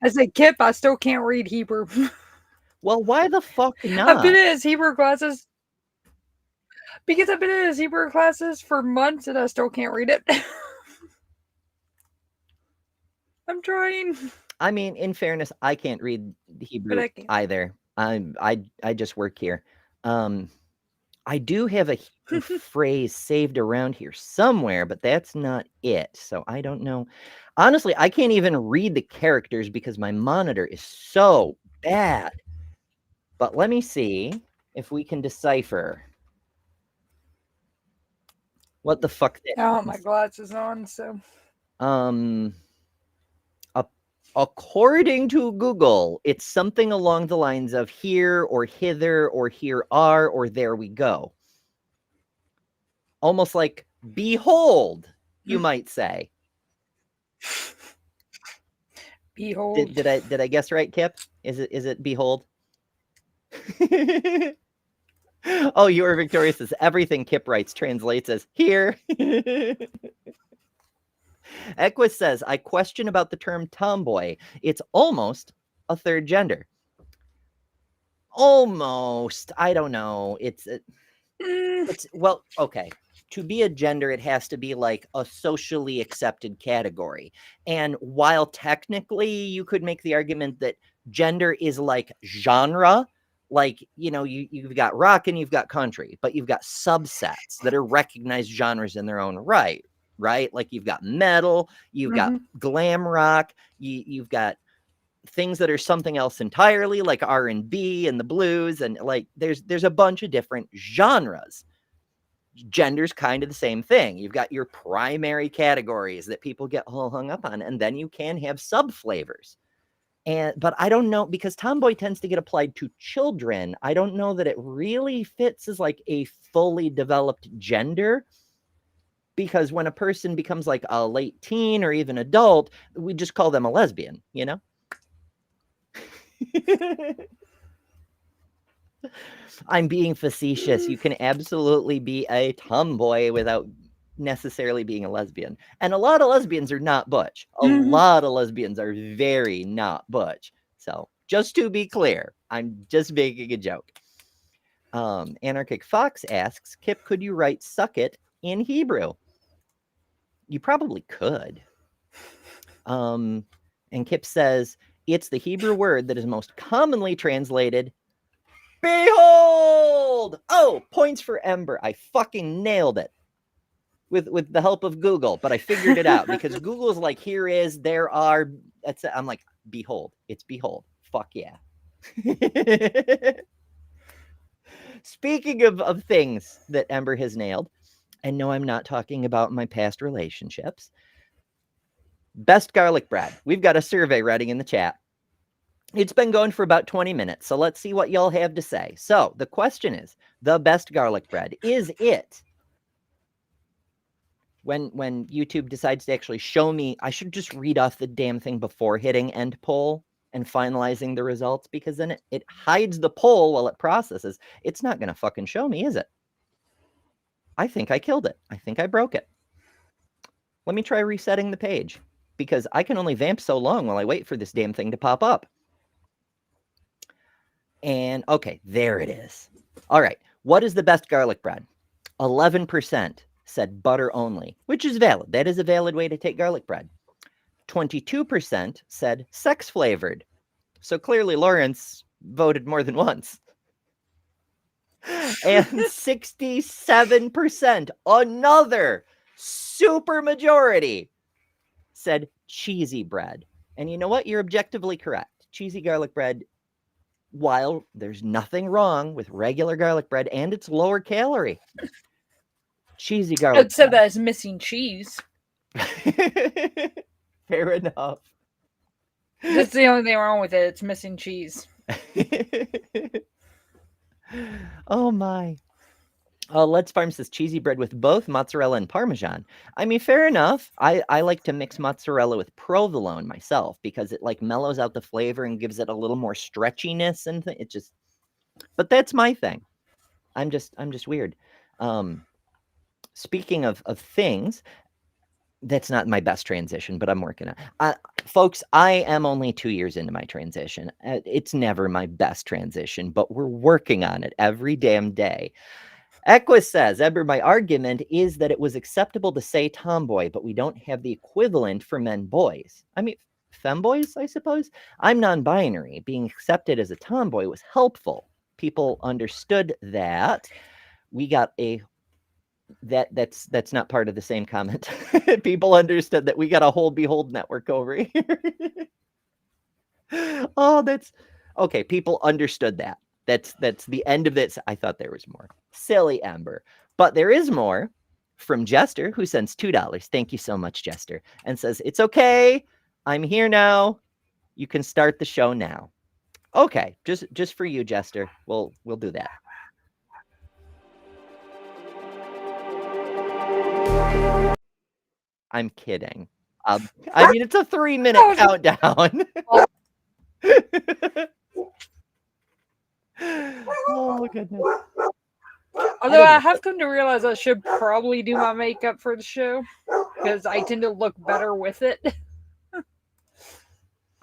I said, Kip, I still can't read Hebrew. Well, why the fuck not? I've been in his Hebrew classes. Because I've been in his Hebrew classes for months and I still can't read it. I'm trying. I mean, in fairness, I can't read Hebrew either. I just work here. I do have a Hebrew phrase saved around here somewhere, but that's not it. So I don't know. Honestly, I can't even read the characters because my monitor is so bad. But let me see if we can decipher what the fuck that means. My glasses on, so. According to Google, it's something along the lines of here or hither or here are or there we go. Almost like behold, you might say. Behold. Did I guess right, Kip? Is it behold? Oh, you are victorious. Says everything Kip writes translates as here. Equus says, I question about the term tomboy. It's almost a third gender. Almost. I don't know. It's well, okay. To be a gender, it has to be like a socially accepted category. And while technically you could make the argument that gender is like genre, like, you know, you've got rock and you've got country, but you've got subsets that are recognized genres in their own right? Like you've got metal, you've got glam rock, you've got things that are something else entirely, like R&B and the blues, and like there's a bunch of different genres. Gender's kind of the same thing. You've got your primary categories that people get all hung up on, and then you can have sub flavors. But I don't know, because tomboy tends to get applied to children. I don't know that it really fits as like a fully developed gender. Because when a person becomes like a late teen or even adult, we just call them a lesbian, you know? I'm being facetious. You can absolutely be a tomboy without necessarily being a lesbian. And a lot of lesbians are not butch. A lot of lesbians are very not butch. So just to be clear, I'm just making a joke. Anarchic Fox asks, Kip, could you write suck it in Hebrew? You probably could. And Kip says, it's the Hebrew word that is most commonly translated behold. Oh, points for Ember. I fucking nailed it with the help of Google, but I figured it out because Google's like, here is, there are, that's it. I'm like, behold, it's behold. Fuck yeah. Speaking of things that Ember has nailed, and no, I'm not talking about my past relationships. Best garlic bread. We've got a survey running in the chat. It's been going for about 20 minutes, so let's see what y'all have to say. So the question is, the best garlic bread, is it? When YouTube decides to actually show me, I should just read off the damn thing before hitting end poll and finalizing the results, because then it hides the poll while it processes. It's not going to fucking show me, is it? I think I killed it. I think I broke it. Let me try resetting the page, because I can only vamp so long while I wait for this damn thing to pop up. And okay, there it is. All right. What is the best garlic bread? 11% said butter only, which is valid. That is a valid way to take garlic bread. 22% said sex flavored. So clearly Lawrence voted more than once. And 67%, another super majority, said cheesy bread. And you know what? You're objectively correct. Cheesy garlic bread, while there's nothing wrong with regular garlic bread and it's lower calorie, cheesy garlic except that it's missing cheese. Fair enough. That's the only thing wrong with it. It's missing cheese. Oh my. Let's Farm says cheesy bread with both mozzarella and Parmesan. I mean, fair enough. I like to mix mozzarella with provolone myself because it like mellows out the flavor and gives it a little more stretchiness and it just. But that's my thing. I'm just weird. Speaking of things, that's not my best transition, but I'm working on. Folks, I am only 2 years into my transition. It's never my best transition, but we're working on it every damn day. Equus says, Eber, my argument is that it was acceptable to say tomboy, but we don't have the equivalent for men boys. I mean, femboys, I suppose. I'm non-binary. Being accepted as a tomboy was helpful. People understood that. We got a... That's not part of the same comment. People understood that we got a whole Behold network over here. Oh, that's... Okay, people understood that. That's the end of this. I thought there was more. Silly Ember. But there is more from Jester, who sends $2. Thank you so much, Jester. And says, it's okay. I'm here now. You can start the show now. Okay, just for you, Jester. We'll do that. I'm kidding. I mean, it's a 3-minute countdown. Oh, goodness. Although I have come to realize I should probably do my makeup for the show because I tend to look better with it.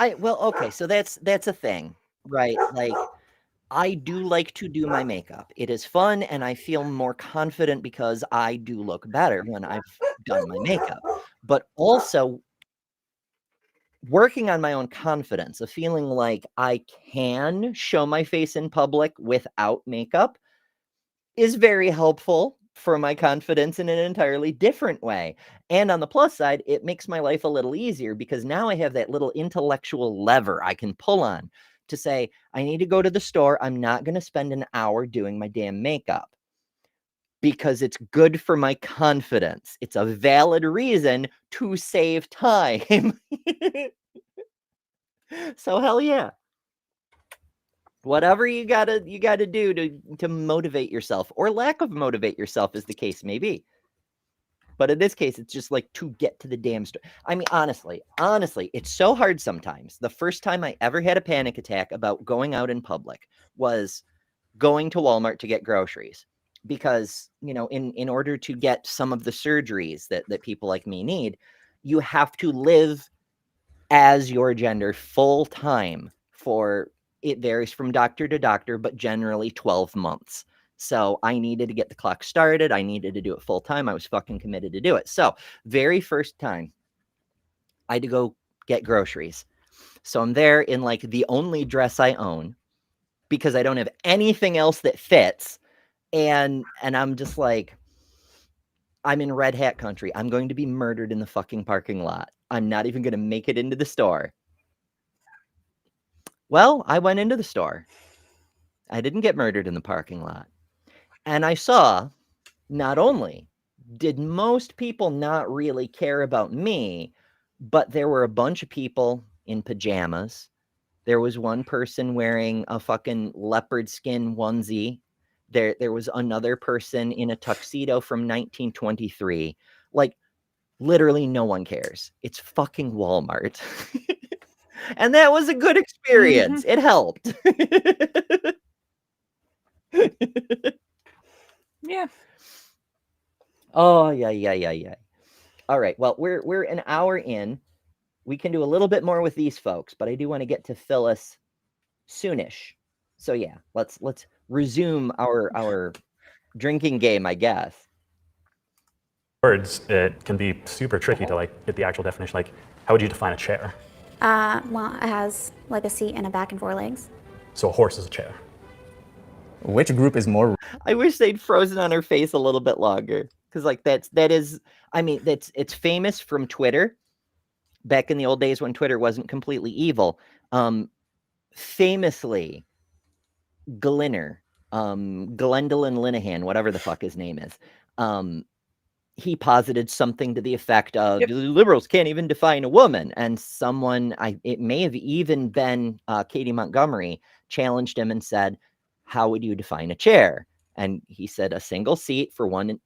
Okay, so that's a thing, right? Like, I do like to do my makeup. It is fun, and I feel more confident because I do look better when I've done my makeup. But also, working on my own confidence, of feeling like I can show my face in public without makeup is very helpful for my confidence in an entirely different way. And on the plus side, it makes my life a little easier because now I have that little intellectual lever I can pull on to say, I need to go to the store. I'm not going to spend an hour doing my damn makeup because it's good for my confidence. It's a valid reason to save time. So hell yeah. Whatever you gotta do to motivate yourself, or lack of motivate yourself, as the case may be. But in this case, it's just like to get to the damn store. I mean, honestly, it's so hard sometimes. The first time I ever had a panic attack about going out in public was going to Walmart to get groceries. because, you know, in order to get some of the surgeries that people like me need, you have to live as your gender full time for, it varies from doctor to doctor, but generally 12 months. So I needed to get the clock started. I needed to do it full time. I was fucking committed to do it. So very first time I had to go get groceries. So I'm there in like the only dress I own because I don't have anything else that fits. And I'm just like, I'm in red hat country. I'm going to be murdered in the fucking parking lot. I'm not even going to make it into the store. Well, I went into the store. I didn't get murdered in the parking lot. And I saw, not only did most people not really care about me, but there were a bunch of people in pajamas. There was one person wearing a fucking leopard skin onesie. There was another person in a tuxedo from 1923. Like, literally no one cares. It's fucking Walmart. And that was a good experience. It helped. Yeah. Oh, yeah. All right. Well, we're an hour in. We can do a little bit more with these folks, but I do want to get to Phyllis soonish. So yeah, let's resume our drinking game, I guess. Words, it can be super tricky to like get the actual definition. Like, how would you define a chair? Well, it has like a seat and a back and four legs. So a horse is a chair. Which group is more? I wish they'd frozen on her face a little bit longer, because like that is, I mean, it's famous from Twitter. Back in the old days when Twitter wasn't completely evil, famously, Glynner, Glendolyn Linehan, whatever the fuck his name is, he posited something to the effect of liberals can't even define a woman, and someone, it may have even been Katie Montgomery, challenged him and said, how would you define a chair? And he said a single seat for one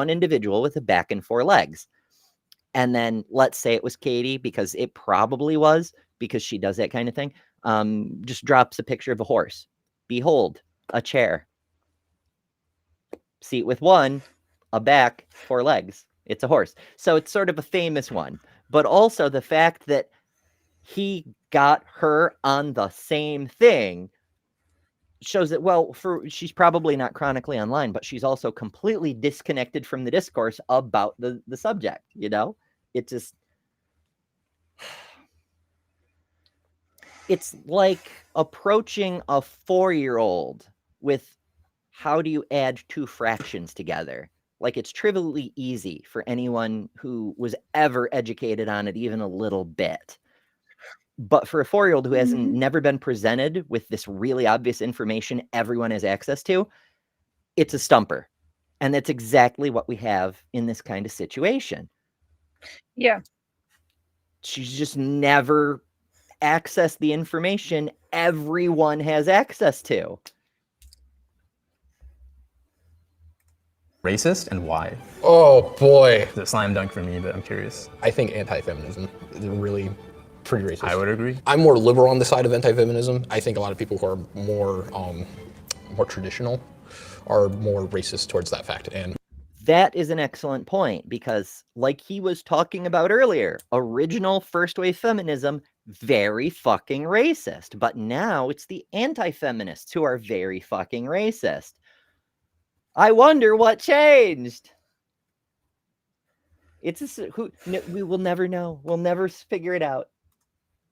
individual with a back and four legs. And then let's say it was Katie, because it probably was, because she does that kind of thing. Just drops a picture of a horse. Behold, a chair. Seat with one, a back, four legs. It's a horse. So it's sort of a famous one. But also the fact that he got her on the same thing shows that, well, she's probably not chronically online, but she's also completely disconnected from the discourse about the subject, you know? It just, it's like approaching a 4-year-old with how do you add two fractions together? Like, it's trivially easy for anyone who was ever educated on it even a little bit. But for a 4-year-old who hasn't never been presented with this really obvious information everyone has access to, it's a stumper. And that's exactly what we have in this kind of situation. Yeah. She's just never accessed the information everyone has access to. Racist, and why? Oh boy. It's a slam dunk for me, but I'm curious. I think anti-feminism is really pretty racist. I would agree. I'm more liberal on the side of anti-feminism. I think a lot of people who are more traditional are more racist towards that fact. And that is an excellent point, because like he was talking about earlier, original first wave feminism, very fucking racist. But now it's the anti-feminists who are very fucking racist. I wonder what changed. We will never know. We'll never figure it out.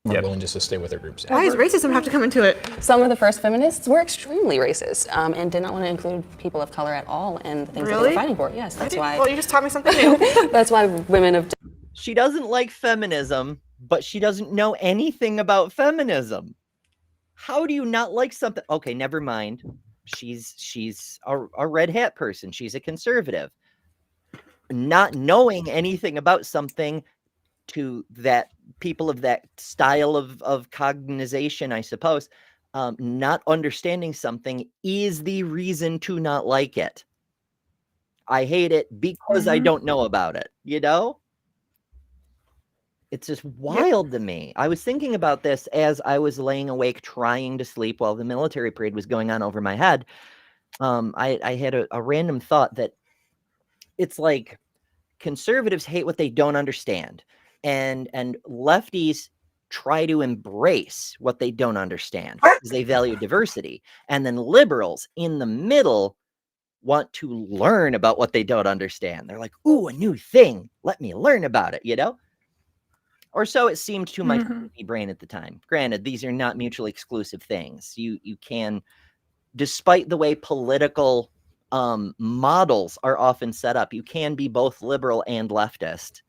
are willing just to stay with their groups. Why does racism have to come into it? Some of the first feminists were extremely racist and did not want to include people of color at all in the things that they were fighting for. Yes, that's why. Well, you just taught me something new. That's why women of. She doesn't like feminism, but she doesn't know anything about feminism. How do you not like something? Okay, never mind. She's a red hat person. She's a conservative. Not knowing anything about something, to that people of that style of cognization, I suppose, not understanding something is the reason to not like it. I hate it because I don't know about it, you know? It's just wild to me. I was thinking about this as I was laying awake trying to sleep while the military parade was going on over my head. I had a random thought that it's like conservatives hate what they don't understand, and lefties try to embrace what they don't understand because they value diversity, and then liberals in the middle want to learn about what they don't understand. They're like, ooh, a new thing, let me learn about it, you know? Or so it seemed to my brain at the time. Granted, these are not mutually exclusive things. You can, despite the way political models are often set up, you can be both liberal and leftist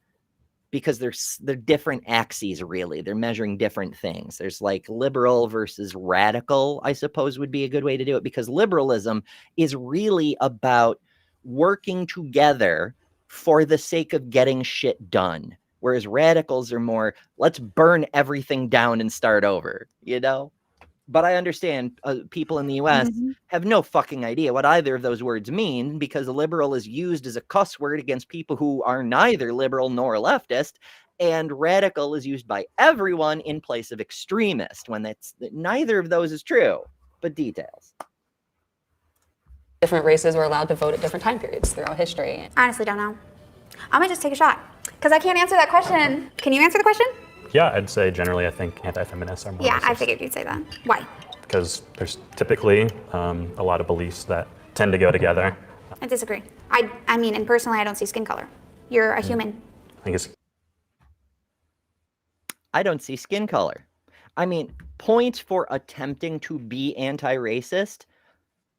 because they're different axes, really. They're measuring different things. There's like liberal versus radical, I suppose would be a good way to do it, because liberalism is really about working together for the sake of getting shit done. Whereas radicals are more, let's burn everything down and start over, you know? But I understand people in the US have no fucking idea what either of those words mean, because liberal is used as a cuss word against people who are neither liberal nor leftist, and radical is used by everyone in place of extremist, when neither of those is true. But details. Different races were allowed to vote at different time periods throughout history. I honestly don't know. I'm gonna just take a shot because I can't answer that question. Can you answer the question? Yeah, I'd say generally I think anti-feminists are more Yeah, racist. I figured you'd say that. Why? Because there's typically a lot of beliefs that tend to go together. I disagree. I mean, and personally, I don't see skin color. You're a human. I think it's... I don't see skin color. I mean, points for attempting to be anti-racist,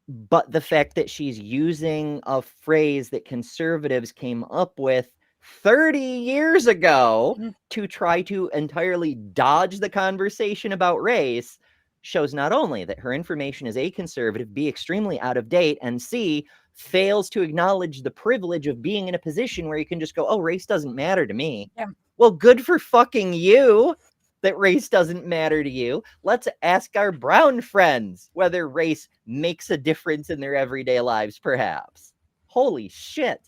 but the fact that she's using a phrase that conservatives came up with 30 years ago to try to entirely dodge the conversation about race shows not only that her information is A, conservative, B, extremely out of date, and C, fails to acknowledge the privilege of being in a position where you can just go, oh, race doesn't matter to me. Yeah. Well, good for fucking you that race doesn't matter to you. Let's ask our brown friends whether race makes a difference in their everyday lives, perhaps. Holy shit.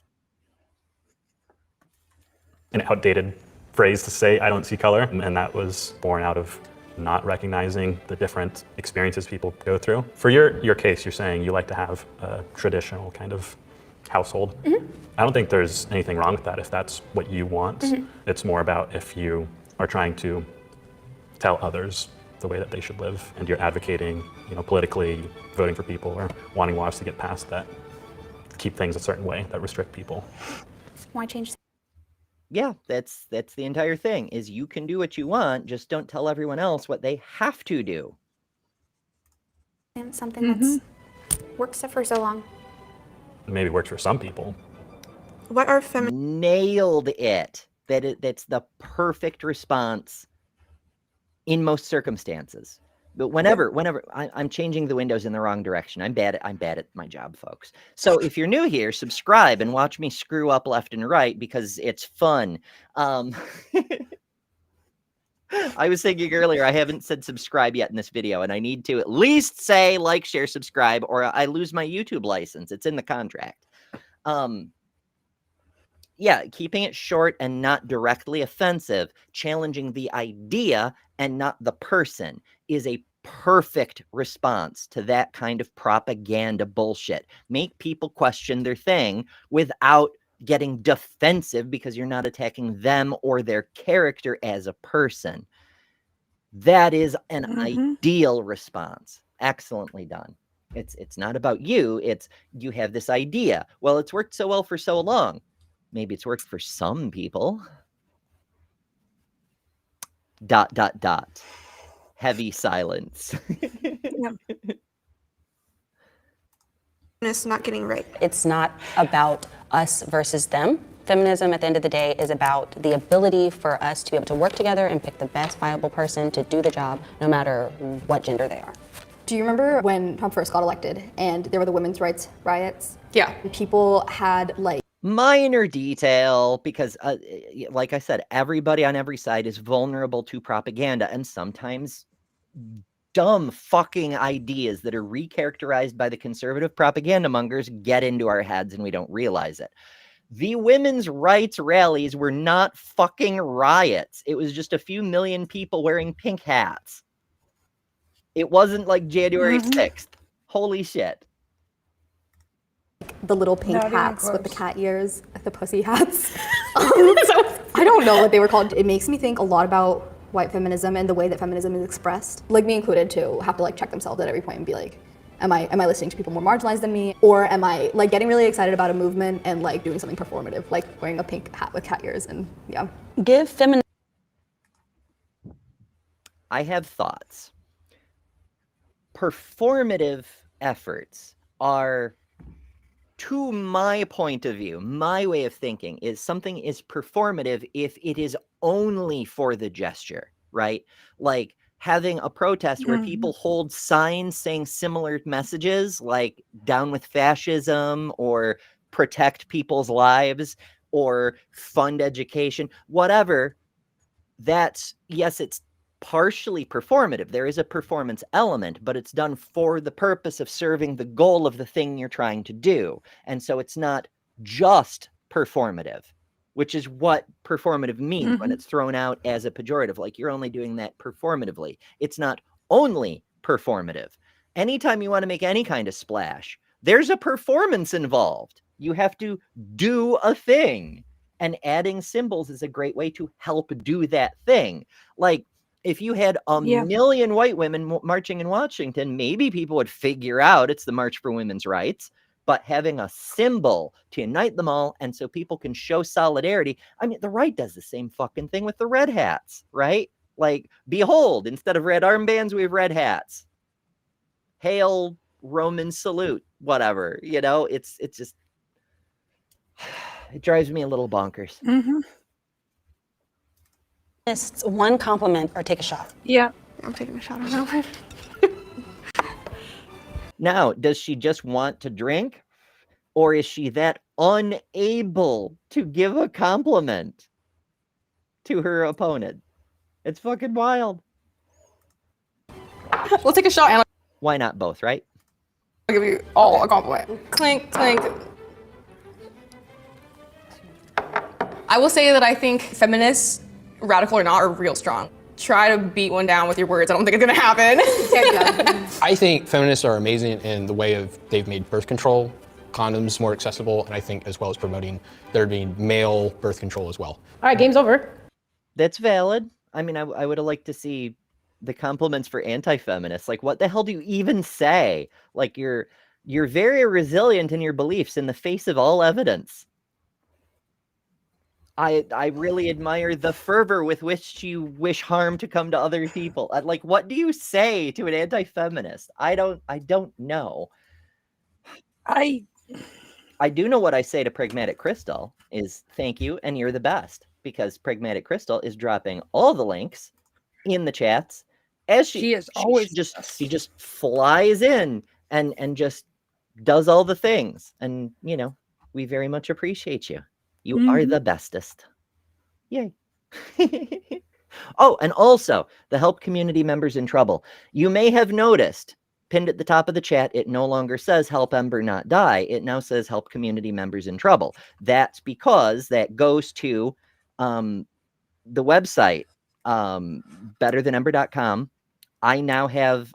An outdated phrase to say, I don't see color, and that was born out of not recognizing the different experiences people go through. For your case, you're saying you like to have a traditional kind of household. I don't think there's anything wrong with that if that's what you want. It's more about if you are trying to tell others the way that they should live, and you're advocating, politically, voting for people or wanting laws to get passed that keep things a certain way, that restrict people. Why change? Yeah, that's the entire thing, is you can do what you want, just don't tell everyone else what they have to do. Something that's worked for so long. Maybe works for some people. What are Nailed it. That's the perfect response in most circumstances. But whenever I'm changing the windows in the wrong direction, I'm bad at my job, folks. So if you're new here, subscribe and watch me screw up left and right because it's fun. I was thinking earlier, I haven't said subscribe yet in this video, and I need to at least say like, share, subscribe, or I lose my YouTube license. It's in the contract. Yeah, keeping it short and not directly offensive, challenging the idea and not the person is a perfect response to that kind of propaganda bullshit. Make people question their thing without getting defensive because you're not attacking them or their character as a person. That is an ideal response. Excellently done. It's not about you. It's you have this idea. Well, it's worked so well for so long. Maybe it's worked for some people. ... Heavy silence. It's not getting right. It's not about us versus them. Feminism, at the end of the day, is about the ability for us to be able to work together and pick the best viable person to do the job, no matter what gender they are. Do you remember when Trump first got elected and there were the women's rights riots? Yeah. People had minor detail, because like I said, everybody on every side is vulnerable to propaganda, and sometimes dumb fucking ideas that are recharacterized by the conservative propaganda mongers get into our heads and we don't realize it. The women's rights rallies were not fucking riots. It was just a few million people wearing pink hats. It wasn't like January 6th. Holy shit. The little pink Not even hats with the close. cat ears, the pussy hats. So, I don't know what they were called. It makes me think a lot about white feminism and the way that feminism is expressed. Like me included too, have to like check themselves at every point and be like, am I listening to people more marginalized than me? Or am I like getting really excited about a movement and like doing something performative, like wearing a pink hat with cat ears and yeah. Give feminism. I have thoughts. Performative efforts are, to my point of view, my way of thinking is something is performative if it is only for the gesture, right? Like having a protest where people hold signs saying similar messages like down with fascism or protect people's lives or fund education, whatever. That's, yes, it's partially performative. There is a performance element, but it's done for the purpose of serving the goal of the thing you're trying to do. And so it's not just performative, which is what performative means when it's thrown out as a pejorative. Like you're only doing that performatively. It's not only performative. Anytime you want to make any kind of splash, there's a performance involved. You have to do a thing. And adding symbols is a great way to help do that thing. Like, if you had a million white women marching in Washington, maybe people would figure out it's the March for Women's Rights, but having a symbol to unite them all and so people can show solidarity. I mean, the right does the same fucking thing with the red hats, right? Like, behold, instead of red armbands, we have red hats. Hail Roman salute, whatever, you know, it's just, it drives me a little bonkers. One compliment or take a shot. Yeah. I'm taking a shot on that one. Now, does she just want to drink? Or is she that unable to give a compliment to her opponent? It's fucking wild. Let's take a shot and Why not both, right? I'll give you all a compliment. Clink, clink. I will say that I think feminists, radical or not, are real strong. Try to beat one down with your words. I don't think it's gonna happen. I think feminists are amazing in the way of they've made birth control, condoms more accessible, and I think as well as promoting there being male birth control as well. All right, game's over. That's valid. I mean, I would have liked to see the compliments for anti-feminists. Like, what the hell do you even say? Like, you're very resilient in your beliefs in the face of all evidence. I really admire the fervor with which you wish harm to come to other people. Like, what do you say to an anti-feminist? I don't know. I do know what I say to Pragmatic Crystal is thank you and you're the best, because Pragmatic Crystal is dropping all the links in the chats as she just flies in and just does all the things. And, you know, we very much appreciate you. You are the bestest. Yay. Oh, and also the help community members in trouble. You may have noticed pinned at the top of the chat, it no longer says help Ember not die. It now says help community members in trouble. That's because that goes to the website, betterthanember.com. I now have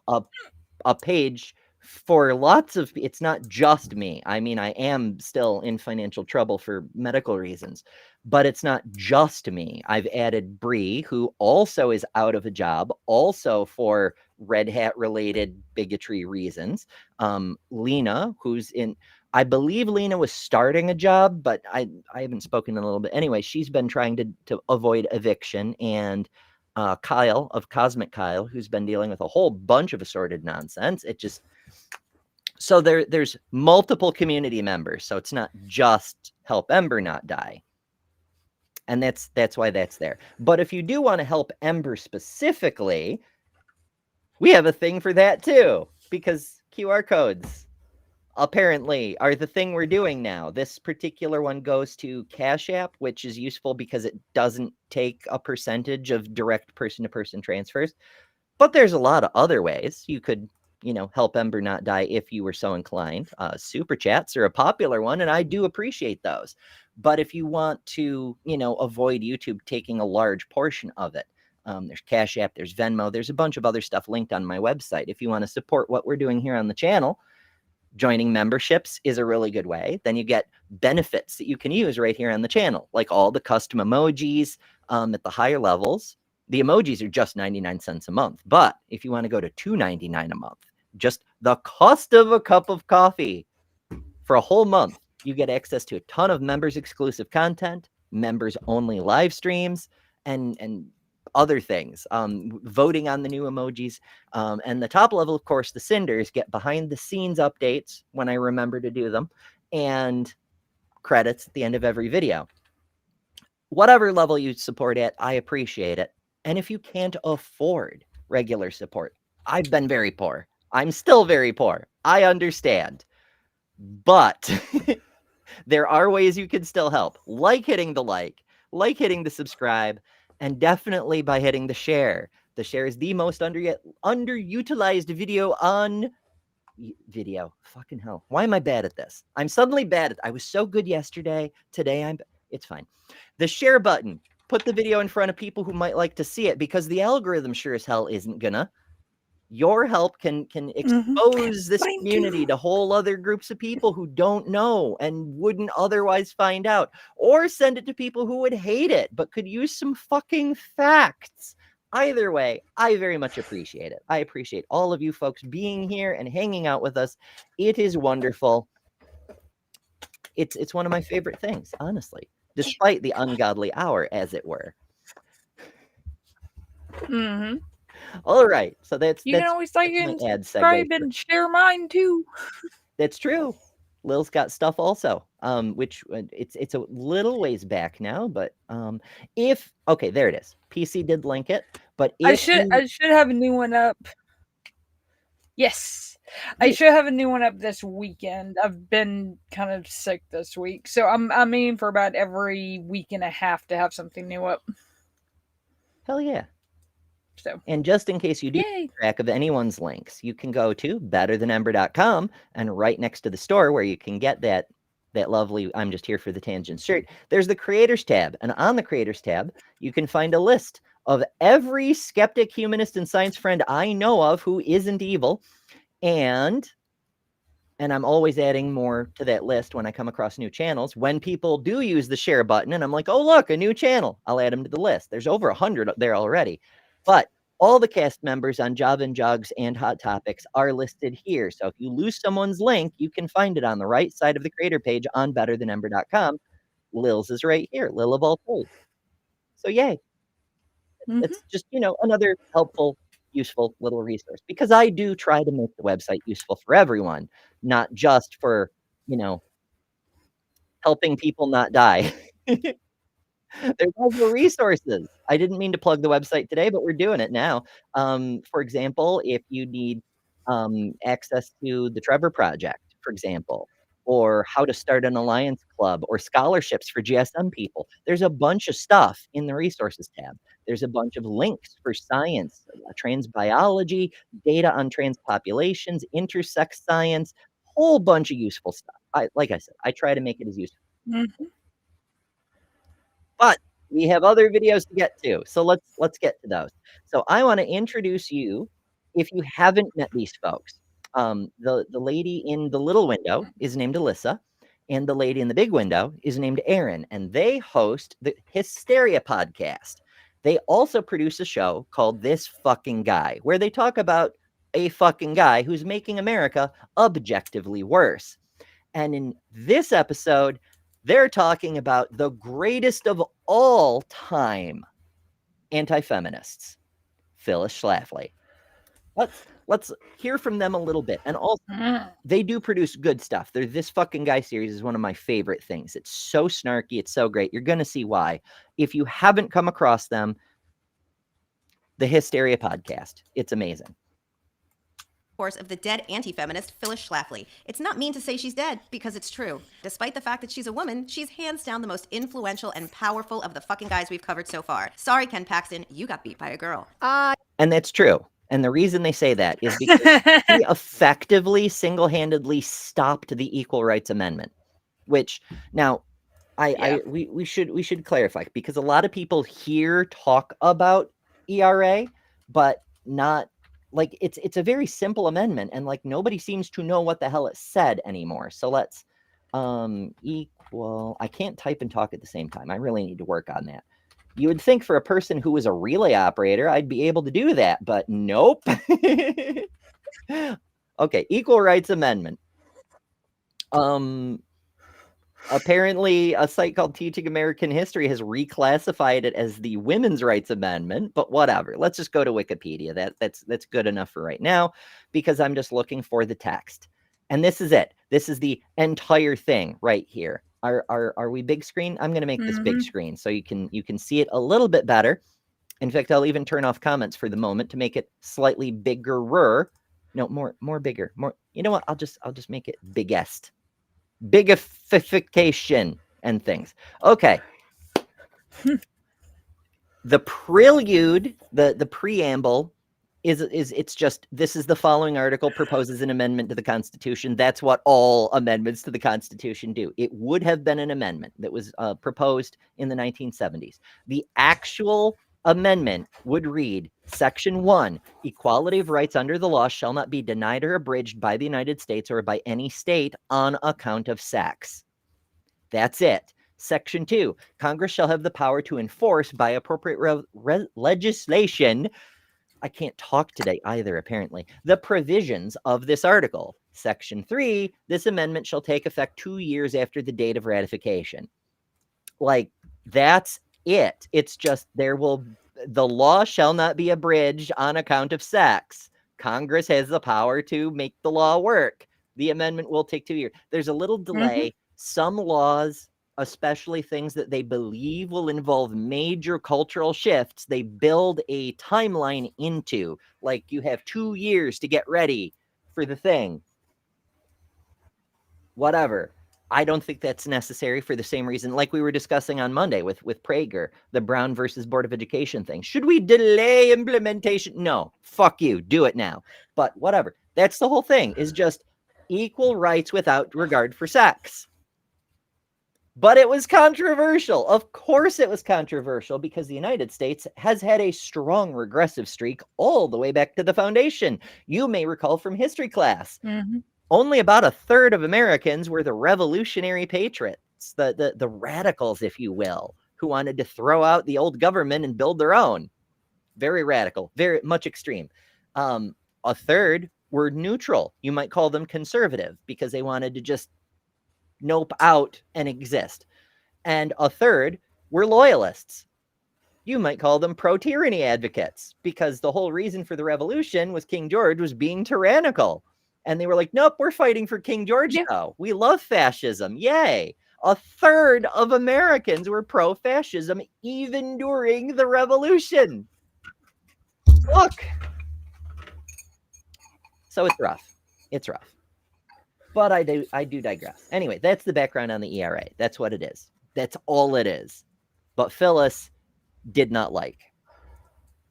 a page for lots of, it's not just me. I mean, I am still in financial trouble for medical reasons, but it's not just me. I've added Bree, who also is out of a job, also for Red Hat related bigotry reasons. Lena, who's in, I believe Lena was starting a job, but I haven't spoken in a little bit. Anyway, she's been trying to avoid eviction, and Kyle of Cosmic Kyle, who's been dealing with a whole bunch of assorted nonsense. It just, so there's multiple community members, so it's not just help Ember not die. And that's why that's there. But if you do want to help Ember specifically, we have a thing for that too, because QR codes apparently are the thing we're doing now. This particular one goes to Cash App, which is useful because it doesn't take a percentage of direct person-to-person transfers. But there's a lot of other ways you could, you know, help Ember not die if you were so inclined. Super chats are a popular one, and I do appreciate those. But if you want to, you know, avoid YouTube taking a large portion of it, there's Cash App, there's Venmo, there's a bunch of other stuff linked on my website. If you want to support what we're doing here on the channel, Joining memberships is a really good way. Then you get benefits that you can use right here on the channel, like all the custom emojis at the higher levels. The emojis are just 99 cents a month. But if you want to go to $2.99 a month, just the cost of a cup of coffee for a whole month, you get access to a ton of members exclusive content, members only live streams, and other things, voting on the new emojis. And the top level, of course, the Cinders get behind the scenes updates when I remember to do them, and credits at the end of every video. Whatever level you support at, I appreciate it. And if you can't afford regular support, I've been very poor. I'm still very poor. I understand. But there are ways you can still help, like hitting the like hitting the subscribe, and definitely by hitting the share. The share is the most underutilized video on video. Fucking hell. Why am I bad at this? I'm suddenly bad at I was so good yesterday. Today it's fine. The share button. Put the video in front of people who might like to see it, because the algorithm sure as hell isn't gonna. Your help can expose this community to whole other groups of people who don't know and wouldn't otherwise find out, or send it to people who would hate it but could use some fucking facts. Either way, I very much appreciate it. I appreciate all of you folks being here and hanging out with us. It is wonderful. It's one of my favorite things, honestly, despite the ungodly hour, as it were. All right, so you can always like and subscribe and share mine too. That's true. Lil's got stuff also, which it's a little ways back now, but if okay, there it is. PC did link it, but I should have a new one up. Yes, I should have a new one up this weekend. I've been kind of sick this week, so I'm aiming for about every week and a half to have something new up. Hell yeah. So, and just in case you do keep track of anyone's links, you can go to betterthanember.com, and right next to the store where you can get that lovely I'm just here for the tangent shirt, there's the creators tab. And on the creators tab, you can find a list of every skeptic, humanist, and science friend I know of who isn't evil. And I'm always adding more to that list when I come across new channels. When people do use the share button and I'm like, oh, look, a new channel, I'll add them to the list. There's over 100 there already. But all the cast members on Job and Jugs and Hot Topics are listed here. So if you lose someone's link, you can find it on the right side of the creator page on betterthanember.com. Lil's is right here, Lil of all trades. So yay. It's just, another helpful, useful little resource, because I do try to make the website useful for everyone, not just for, helping people not die. There's also resources. I didn't mean to plug the website today, but we're doing it now. For example, if you need access to the Trevor Project, for example, or how to start an alliance club, or scholarships for GSM people, there's a bunch of stuff in the resources tab. There's a bunch of links for science, trans biology, data on trans populations, intersex science, whole bunch of useful stuff. Like I said, I try to make it as useful. But we have other videos to get to, so let's get to those. So I want to introduce you, if you haven't met these folks. The lady in the little window is named Alyssa, and the lady in the big window is named Erin, and they host the Hysteria podcast. They also produce a show called This Fucking Guy, where they talk about a fucking guy who's making America objectively worse. And in this episode, they're talking about the greatest of all time anti-feminists, Phyllis Schlafly. Let's hear from them a little bit. And also, they do produce good stuff. This Fucking Guy series is one of my favorite things. It's so snarky. It's so great. You're going to see why. If you haven't come across them, the Hysteria podcast, it's amazing. Of the dead anti-feminist Phyllis Schlafly. It's not mean to say she's dead, because it's true. Despite the fact that she's a woman, she's hands down the most influential and powerful of the fucking guys we've covered so far. Sorry, Ken Paxton, you got beat by a girl. And that's true. And the reason they say that is because he effectively, single-handedly stopped the Equal Rights Amendment, which now we should clarify, because a lot of people here talk about ERA, but not like it's a very simple amendment, and like nobody seems to know what the hell it said anymore. So let's equal. I can't type and talk at the same time. I really need to work on that. You would think for a person who was a relay operator, I'd be able to do that, but nope. Okay, Equal Rights Amendment. Apparently a site called Teaching American History has reclassified it as the Women's Rights Amendment, but whatever. Let's just go to Wikipedia. That's good enough for right now, because I'm just looking for the text. And this is it. This is the entire thing right here. Are we big screen? I'm going to make this big screen so you can see it a little bit better. In fact, I'll even turn off comments for the moment to make it slightly bigger. No, more bigger. More. You know what? I'll just make it biggest. Bigification and things. Okay. The prelude, the preamble is it's just, this is the following article proposes an amendment to the Constitution. That's what all amendments to the Constitution do. It would have been an amendment that was proposed in the 1970s. The actual amendment would read, Section 1, equality of rights under the law shall not be denied or abridged by the United States or by any state on account of sex. That's it. Section 2, Congress shall have the power to enforce by appropriate legislation. I can't talk today either, apparently. The provisions of this article. Section 3, this amendment shall take effect 2 years after the date of ratification. Like, that's it. It's just the law shall not be abridged on account of sex. Congress has the power to make the law work. The amendment will take 2 years. There's a little delay. Some laws, especially things that they believe will involve major cultural shifts, they build a timeline into, like, you have 2 years to get ready for the thing. Whatever. I don't think that's necessary for the same reason, like we were discussing on Monday with Prager, the Brown versus Board of Education thing. Should we delay implementation? No, fuck you. Do it now. But whatever. That's the whole thing, is just equal rights without regard for sex. But it was controversial. Of course it was controversial, because the United States has had a strong regressive streak all the way back to the foundation. You may recall from history class. Only about a third of Americans were the revolutionary patriots, the radicals, if you will, who wanted to throw out the old government and build their own. Very radical, very much extreme. A third were neutral. You might call them conservative, because they wanted to just nope out and exist. And a third were loyalists. You might call them pro-tyranny advocates, because the whole reason for the revolution was King George was being tyrannical. And they were like, nope, we're fighting for King George now. We love fascism. Yay. A third of Americans were pro-fascism even during the revolution. Look. So it's rough. It's rough. But I do digress. Anyway, that's the background on the ERA. That's what it is. That's all it is. But Phyllis did not like.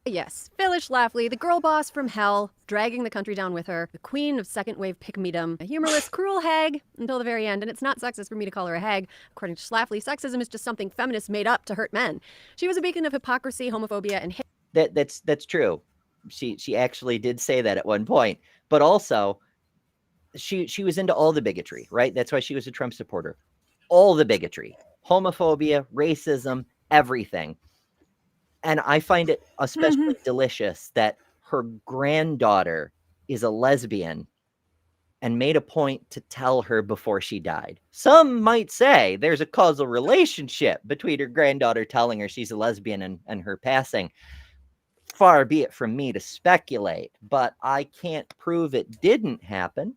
Yes, Phyllis Schlafly, the girl boss from hell, dragging the country down with her, the queen of second wave pick-me-dom, a humorless, cruel hag until the very end. And it's not sexist for me to call her a hag. According to Schlafly, sexism is just something feminists made up to hurt men. She was a beacon of hypocrisy, homophobia, and that's true. She actually did say that at one point. But also, she was into all the bigotry, right? That's why she was a Trump supporter. All the bigotry, homophobia, racism, everything. And I find it especially delicious that her granddaughter is a lesbian and made a point to tell her before she died. Some might say there's a causal relationship between her granddaughter telling her she's a lesbian and her passing. Far be it from me to speculate, but I can't prove it didn't happen.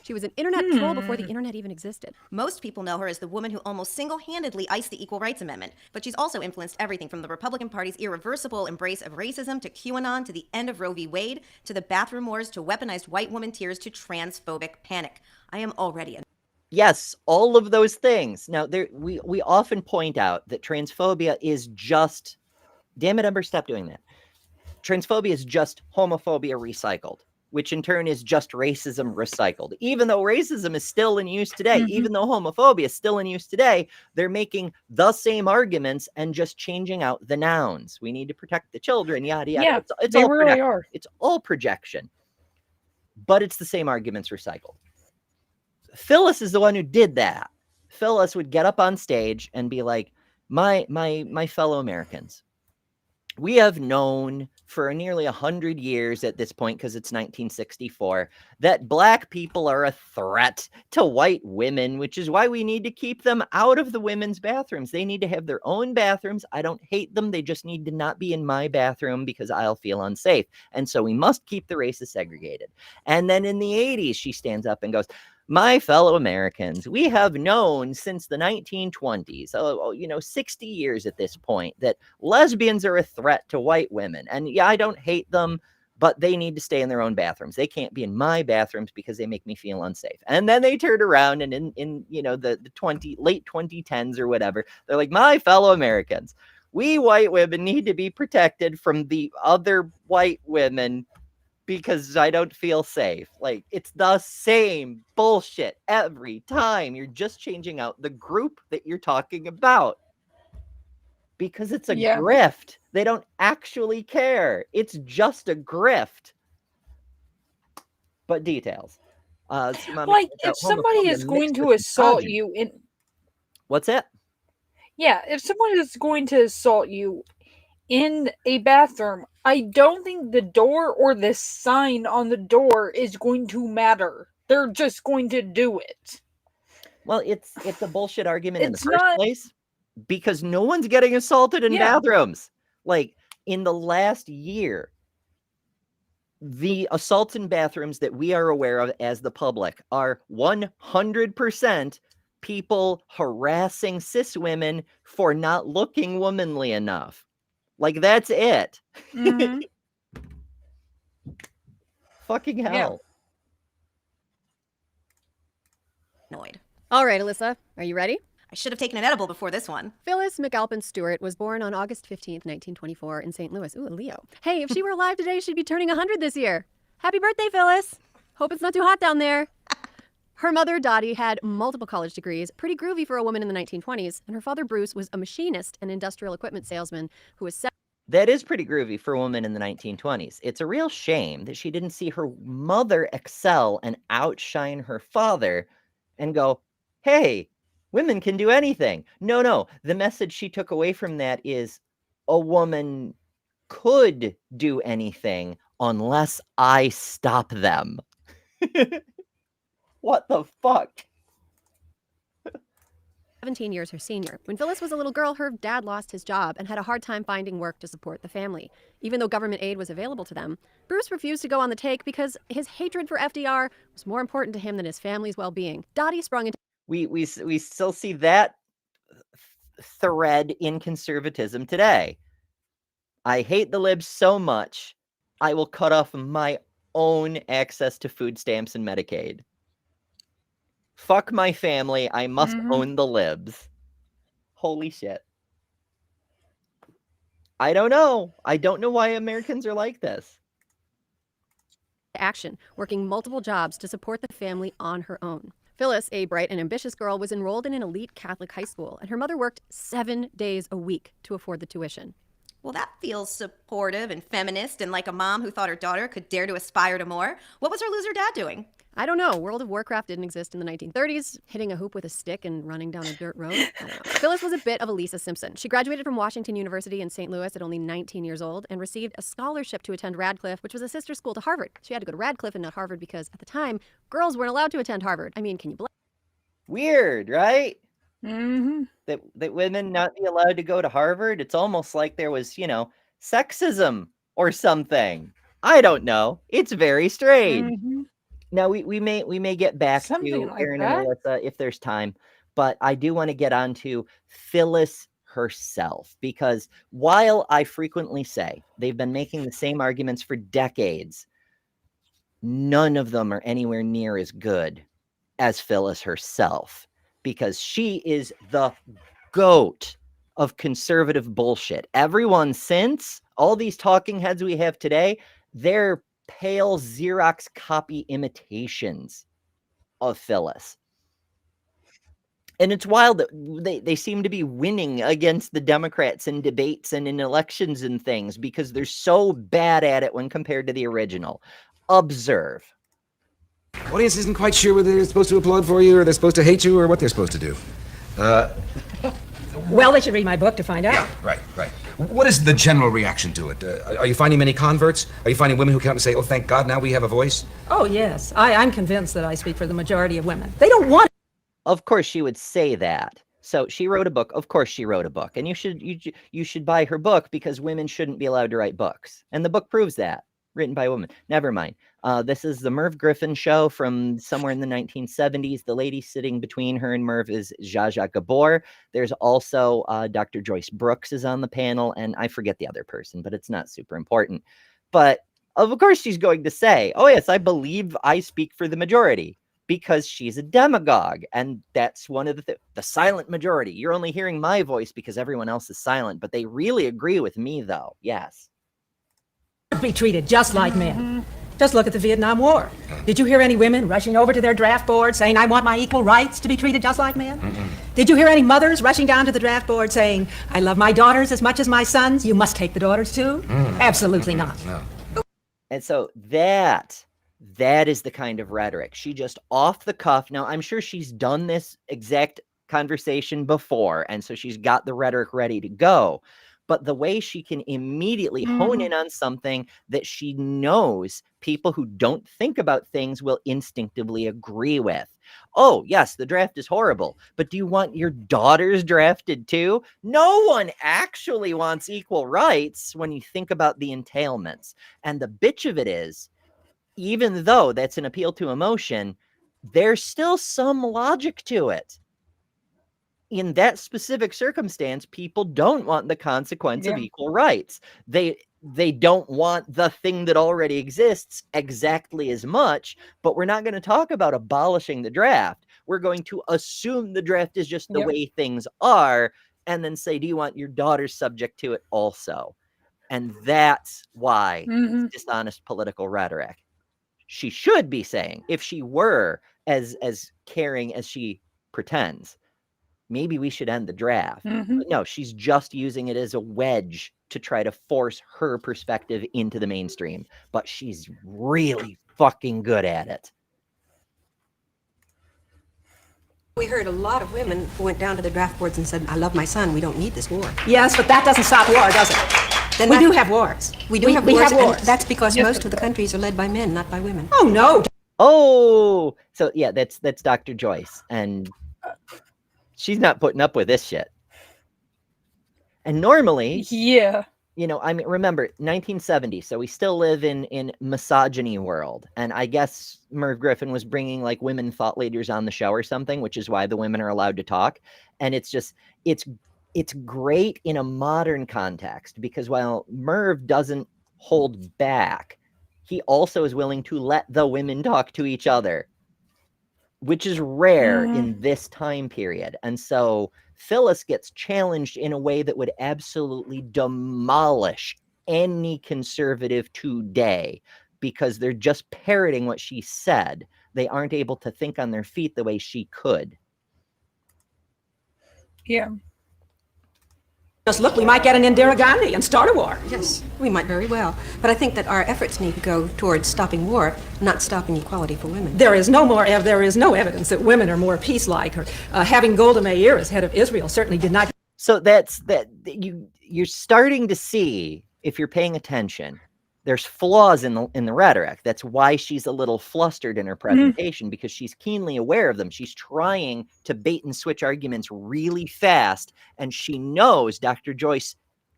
She was an internet troll before the internet even existed. Most people know her as the woman who almost single-handedly iced the Equal Rights Amendment, but she's also influenced everything from the Republican Party's irreversible embrace of racism to QAnon to the end of Roe v. Wade to the bathroom wars to weaponized white woman tears to transphobic panic. I am already a Yes, all of those things. Now, we often point out that transphobia is just, damn it, Ember, stop doing that. Transphobia is just homophobia recycled. which in turn is just racism recycled. Even though racism is still in use today, even though homophobia is still in use today, they're making the same arguments and just changing out the nouns. We need to protect the children, yada, yada. Yeah, it's they all really are. It's all projection, but it's the same arguments recycled. Phyllis is the one who did that. Phyllis would get up on stage and be like, my fellow Americans, we have known for nearly 100 years at this point, because it's 1964, that Black people are a threat to white women, which is why we need to keep them out of the women's bathrooms. They need to have their own bathrooms. I don't hate them. They just need to not be in my bathroom because I'll feel unsafe. And so we must keep the races segregated. And then in the 80s, she stands up and goes, my fellow Americans, we have known since the 1920s, 60 years at this point, that lesbians are a threat to white women. And yeah, I don't hate them, but they need to stay in their own bathrooms. They can't be in my bathrooms because they make me feel unsafe. And then they turned around and in the late 2010s or whatever, they're like, my fellow Americans, we white women need to be protected from the other white women because I don't feel safe. Like, it's the same bullshit every time. You're just changing out the group that you're talking about because it's a grift. They don't actually care. It's just a grift. But details. Like, if somebody is going to assault you in... What's that? Yeah, if someone is going to assault you in a bathroom, I don't think the door or the sign on the door is going to matter. They're just going to do it. Well, it's a bullshit argument in the first place because no one's getting assaulted in bathrooms. Like, in the last year, the assaults in bathrooms that we are aware of as the public are 100% people harassing cis women for not looking womanly enough. Like, that's it. Fucking hell. Annoyed. All right, Alyssa, are you ready? I should have taken an edible before this one. Phyllis McAlpin Stewart was born on August 15th, 1924 in St. Louis. Ooh, a Leo. Hey, if she were alive today, she'd be turning 100 this year. Happy birthday, Phyllis. Hope it's not too hot down there. Her mother, Dottie, had multiple college degrees, pretty groovy for a woman in the 1920s, and her father, Bruce, was a machinist and industrial equipment salesman who was That is pretty groovy for a woman in the 1920s. It's a real shame that she didn't see her mother excel and outshine her father and go, hey, women can do anything. No. The message she took away from that is a woman could do anything unless I stop them. What the fuck? 17 years her senior. When Phyllis was a little girl, her dad lost his job and had a hard time finding work to support the family. Even though government aid was available to them, Bruce refused to go on the take because his hatred for FDR was more important to him than his family's well-being. Dottie sprung into... We still see that thread in conservatism today. I hate the libs so much, I will cut off my own access to food stamps and Medicaid. Fuck my family. I must own the libs. Holy shit. I don't know. I don't know why Americans are like this. Action, working multiple jobs to support the family on her own. Phyllis, a bright and ambitious girl, was enrolled in an elite Catholic high school, and her mother worked 7 days a week to afford the tuition. Well, that feels supportive and feminist and like a mom who thought her daughter could dare to aspire to more. What was her loser dad doing? I don't know. World of Warcraft didn't exist in the 1930s. Hitting a hoop with a stick and running down a dirt road. I don't know. Phyllis was a bit of a Lisa Simpson. She graduated from Washington University in St. Louis at only 19 years old and received a scholarship to attend Radcliffe, which was a sister school to Harvard. She had to go to Radcliffe and not Harvard because at the time, girls weren't allowed to attend Harvard. I mean, can you believe? Weird, right? That women not be allowed to go to Harvard. It's almost like there was, sexism or something. I don't know. It's very strange. Now we may get back Something to like Aaron that. and Alyssa if there's time, but I do want to get on to Phyllis herself, because while I frequently say they've been making the same arguments for decades, none of them are anywhere near as good as Phyllis herself, because she is the GOAT of conservative bullshit. Everyone since, all these talking heads we have today, they're pale Xerox copy imitations of Phyllis. And it's wild that they seem to be winning against the Democrats in debates and in elections and things because they're so bad at it when compared to the original. Observe. Audience isn't quite sure whether they're supposed to applaud for you or they're supposed to hate you or what they're supposed to do. Well, they should read my book to find out. Yeah, right. What is the general reaction to it? Are you finding many converts? Are you finding women who come and say, oh, thank God, now we have a voice? Oh, yes. I'm convinced that I speak for the majority of women. They don't want it. Of course she would say that. So she wrote a book. Of course she wrote a book. And you should buy her book because women shouldn't be allowed to write books. And the book proves that. Written by a woman. Never mind. This is the Merv Griffin show from somewhere in the 1970s. The lady sitting between her and Merv is Zsa Zsa Gabor. There's also Dr. Joyce Brooks is on the panel, and I forget the other person, but it's not super important. But of course she's going to say, oh yes, I believe I speak for the majority because she's a demagogue. And that's one of the silent majority. You're only hearing my voice because everyone else is silent, but they really agree with me though. Yes. Be treated just like men. Just look at the Vietnam War. Did you hear any women rushing over to their draft board saying, I want my equal rights to be treated just like men? Did you hear any mothers rushing down to the draft board saying, I love my daughters as much as my sons, you must take the daughters too? Absolutely not. No. And so that is the kind of rhetoric. She just off the cuff. Now, I'm sure she's done this exact conversation before, and so she's got the rhetoric ready to go. But the way she can immediately hone in on something that she knows people who don't think about things will instinctively agree with. Oh, yes, the draft is horrible, but do you want your daughters drafted too? No one actually wants equal rights when you think about the entailments. And the bitch of it is, even though that's an appeal to emotion, there's still some logic to it. In that specific circumstance, people don't want the consequence of equal rights. They don't want the thing that already exists exactly as much, but we're not going to talk about abolishing the draft. We're going to assume the draft is just the way things are, and then say, do you want your daughters subject to it also? And that's why it's dishonest political rhetoric. She should be saying, if she were as caring as she pretends, maybe we should end the draft. But no, she's just using it as a wedge to try to force her perspective into the mainstream. But she's really fucking good at it. We heard a lot of women who went down to the draft boards and said, I love my son, we don't need this war. Yes, but that doesn't stop war, does it? Then we do have wars. We have wars, and that's because most of the countries are led by men, not by women. Oh, no. Oh, so yeah, that's Dr. Joyce. And she's not putting up with this shit. And normally, you know, I mean, remember 1970, so we still live in misogyny world. And I guess Merv Griffin was bringing like women thought leaders on the show or something, which is why the women are allowed to talk. And it's just, it's great in a modern context because while Merv doesn't hold back, he also is willing to let the women talk to each other, which is rare in this time period. And so Phyllis gets challenged in a way that would absolutely demolish any conservative today because they're just parroting what she said. They aren't able to think on their feet the way she could. Yeah. Just look, we might get an Indira Gandhi and start a war. Yes, we might very well. But I think that our efforts need to go towards stopping war, not stopping equality for women. There is no evidence that women are more peace-like. Or having Golda Meir as head of Israel certainly did not. So you're starting to see, if you're paying attention, there's flaws in the rhetoric. That's why she's a little flustered in her presentation, because she's keenly aware of them. She's trying to bait and switch arguments really fast, and she knows Dr. Joyce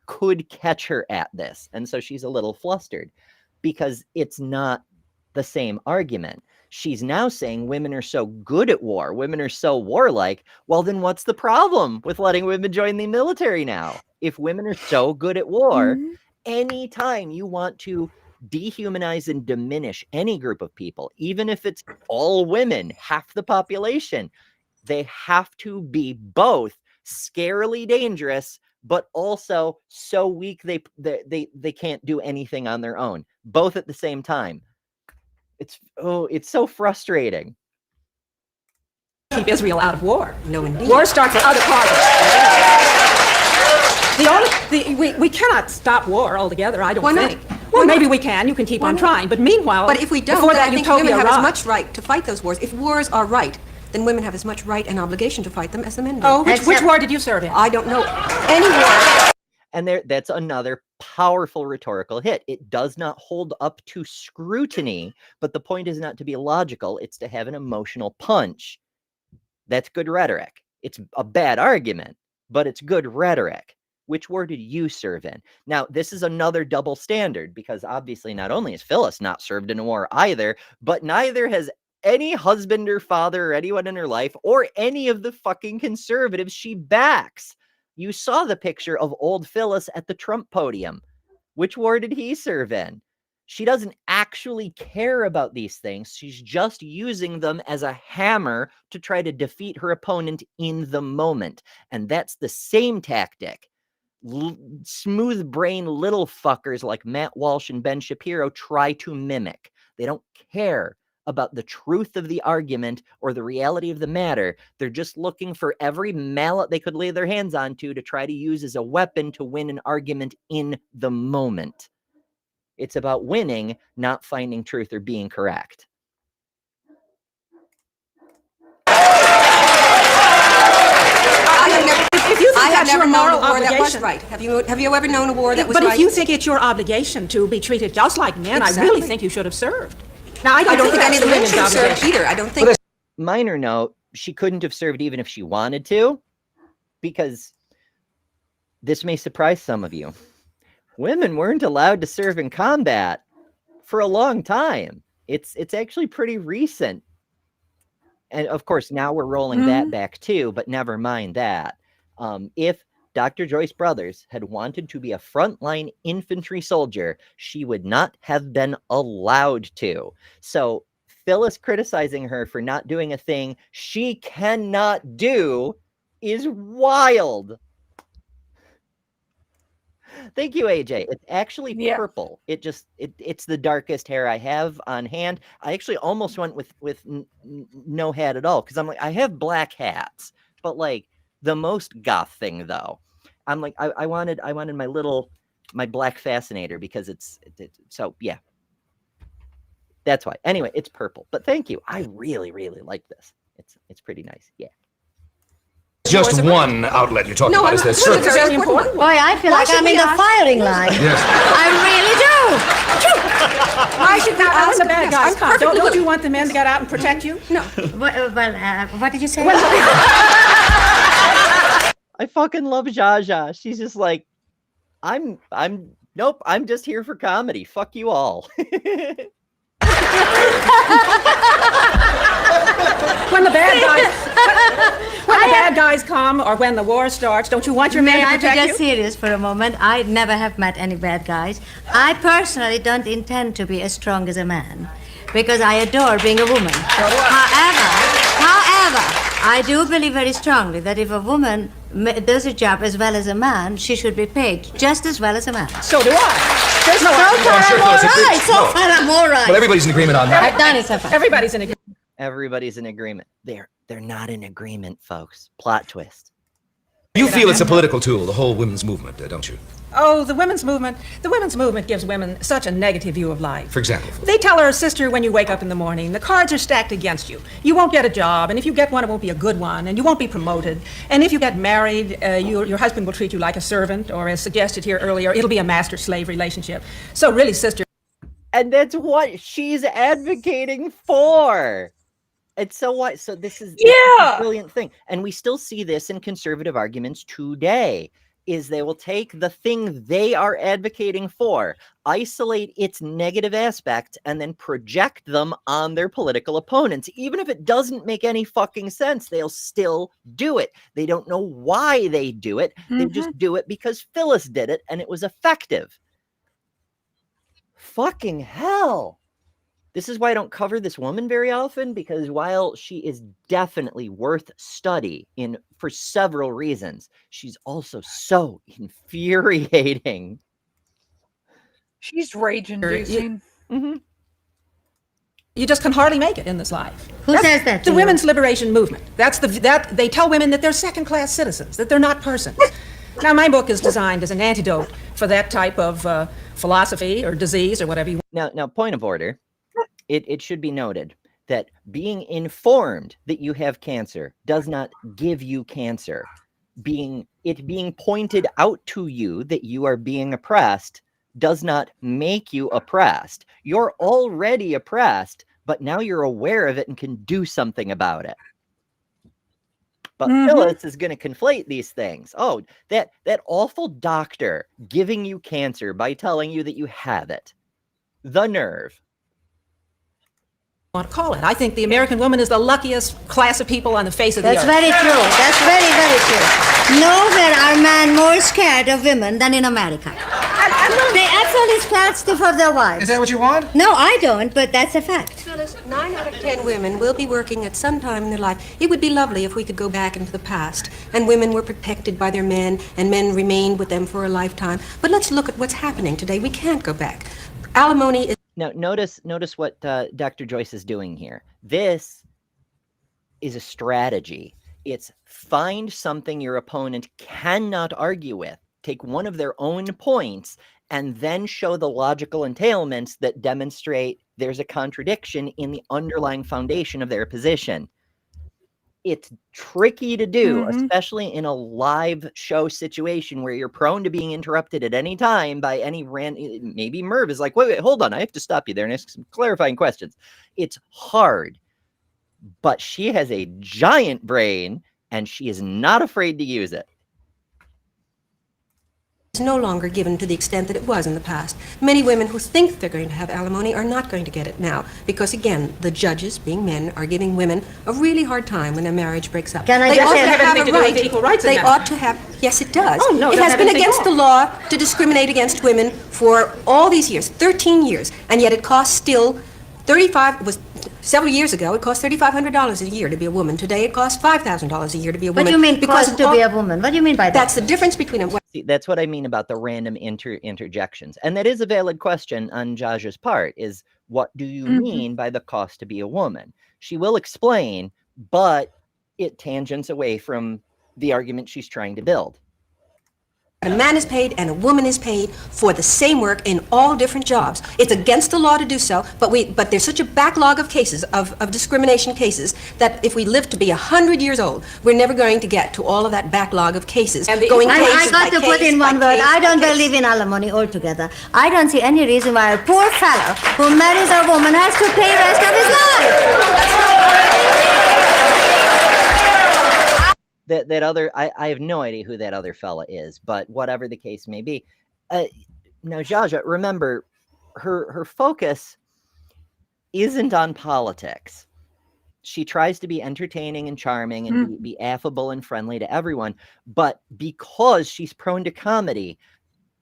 could catch her at this. And so she's a little flustered because it's not the same argument. She's now saying women are so good at war, women are so warlike. Well, then what's the problem with letting women join the military now? If women are so good at war, anytime you want to dehumanize and diminish any group of people, even if it's all women, half the population, they have to be both scarily dangerous, but also so weak they can't do anything on their own, both at the same time. It's so frustrating. Keep Israel out of war. No, indeed. War starts at other causes. We cannot stop war altogether, I don't think. Well, maybe we can. You can keep on trying. But meanwhile, but if we don't, before then that I think utopia women have arrives. as much right to fight those wars. If wars are right, then women have as much right and obligation to fight them as the men do. Oh, which war did you serve in? I don't know. Any war. And that's another powerful rhetorical hit. It does not hold up to scrutiny, but the point is not to be illogical. It's to have an emotional punch. That's good rhetoric. It's a bad argument, but it's good rhetoric. Which war did you serve in? Now, this is another double standard, because obviously not only has Phyllis not served in a war either, but neither has any husband or father or anyone in her life or any of the fucking conservatives she backs. You saw the picture of old Phyllis at the Trump podium. Which war did he serve in? She doesn't actually care about these things. She's just using them as a hammer to try to defeat her opponent in the moment. And that's the same tactic smooth brain little fuckers like Matt Walsh and Ben Shapiro try to mimic. They don't care about the truth of the argument or the reality of the matter. They're just looking for every mallet they could lay their hands onto to try to use as a weapon to win an argument in the moment. It's about winning, not finding truth or being correct. If you think I have that's your never known a moral war that was obligation. right. Have you ever known a war that was But right? if you think it's your obligation to be treated just like men, I really Exactly. think you should have served. Now, I don't think that's any of the men women's should have served obligation. either. I don't think. Minor note, she couldn't have served even if she wanted to, because this may surprise some of you. Women weren't allowed to serve in combat for a long time. It's actually pretty recent. And of course, now we're rolling that back too, but never mind that. If Dr. Joyce Brothers had wanted to be a frontline infantry soldier, she would not have been allowed to. So Phyllis criticizing her for not doing a thing she cannot do is wild. Thank you, AJ. It's actually purple. It's the darkest hair I have on hand. I actually almost went with no hat at all, because I'm like, I have black hats, but like the most goth thing though. I'm like, I wanted my black fascinator, because it's so yeah. That's why. Anyway, it's purple. But thank you. I really, really like this. It's pretty nice. Yeah. Just one outlet you're talking about is this. It's very important. Boy, I feel like I'm in the firing line. Yes. I really do. Why should not ask the bad guys come? Don't you want the men to get out and protect you? No. What did you say? I fucking love Jaja. She's just like, nope, I'm just here for comedy. Fuck you all. When the bad guys come, or when the war starts, don't you want your men to May I protect be you? just serious for a moment? I never have met any bad guys. I personally don't intend to be as strong as a man, because I adore being a woman. However, I do believe very strongly that if a woman does a job as well as a man, she should be paid just as well as a man. So do I. There's no So far I'm all right. Well, everybody's in agreement on that. I've done it so far. Everybody's in agreement. Everybody's in agreement. They're not in agreement, folks. Plot twist. You feel it's a political tool, the whole women's movement, don't you? Oh, the women's movement gives women such a negative view of life. For example? They tell her, sister, when you wake up in the morning, the cards are stacked against you. You won't get a job, and if you get one, it won't be a good one, and you won't be promoted. And if you get married, your husband will treat you like a servant, or as suggested here earlier, it'll be a master-slave relationship. So really, sister... And that's what she's advocating for. It's so what? So this is a brilliant thing. And we still see this in conservative arguments today, is they will take the thing they are advocating for, isolate its negative aspect, and then project them on their political opponents. Even if it doesn't make any fucking sense, they'll still do it. They don't know why they do it. They just do it because Phyllis did it and it was effective. Fucking hell. This is why I don't cover this woman very often, because while she is definitely worth study for several reasons, she's also so infuriating. She's rage-inducing. You just can hardly make it in this life. Who says that? The women's liberation movement. That they tell women that they're second-class citizens, that they're not persons. Now, my book is designed as an antidote for that type of philosophy or disease or whatever you want. Now, point of order. It should be noted that being informed that you have cancer does not give you cancer. Being pointed out to you that you are being oppressed does not make you oppressed. You're already oppressed, but now you're aware of it and can do something about it. But Phyllis is going to conflate these things. Oh, that awful doctor giving you cancer by telling you that you have it. The nerve. Want to call it. I think the American woman is the luckiest class of people on the face of the earth. That's very true. That's very, very true. Nowhere are men more scared of women than in America. They actually scared for their wives. Is that what you want? No, I don't, but that's a fact. Phyllis, 9 out of 10 women will be working at some time in their life. It would be lovely if we could go back into the past and women were protected by their men and men remained with them for a lifetime. But let's look at what's happening today. We can't go back. Alimony is... Now, notice what Dr. Joyce is doing here. This is a strategy. It's find something your opponent cannot argue with, take one of their own points, and then show the logical entailments that demonstrate there's a contradiction in the underlying foundation of their position. It's tricky to do, especially in a live show situation where you're prone to being interrupted at any time by any random. Maybe Merv is like, wait, hold on. I have to stop you there and ask some clarifying questions. It's hard, but she has a giant brain and she is not afraid to use it. It's no longer given to the extent that it was in the past. Many women who think they're going to have alimony are not going to get it now because, again, the judges, being men, are giving women a really hard time when their marriage breaks up. Can I they just ought say to have anything to do with equal rights in They that? ought to have. Yes, it does. Oh, no, it it has doesn't been have anything against at the all. law to discriminate against women for all these years, 13 years, and yet it costs still several years ago, it cost $3,500 a year to be a woman. Today, it costs $5,000 a year to be a woman. What do you mean cost to be a woman? What do you mean by that? That's the difference between a... See, that's what I mean about the random interjections. And that is a valid question on Jaja's part, is what do you mean by the cost to be a woman? She will explain, but it tangents away from the argument she's trying to build. A man is paid and a woman is paid for the same work in all different jobs. It's against the law to do so, but there's such a backlog of cases, of discrimination cases, that if we live to be 100 years old, we're never going to get to all of that backlog of cases. I got to put in one word. I don't believe in alimony altogether. I don't see any reason why a poor fellow who marries a woman has to pay the rest of his life. That other, I have no idea who that other fella is, but whatever the case may be. Now, Jaja, remember, her focus isn't on politics. She tries to be entertaining and charming and be affable and friendly to everyone, but because she's prone to comedy,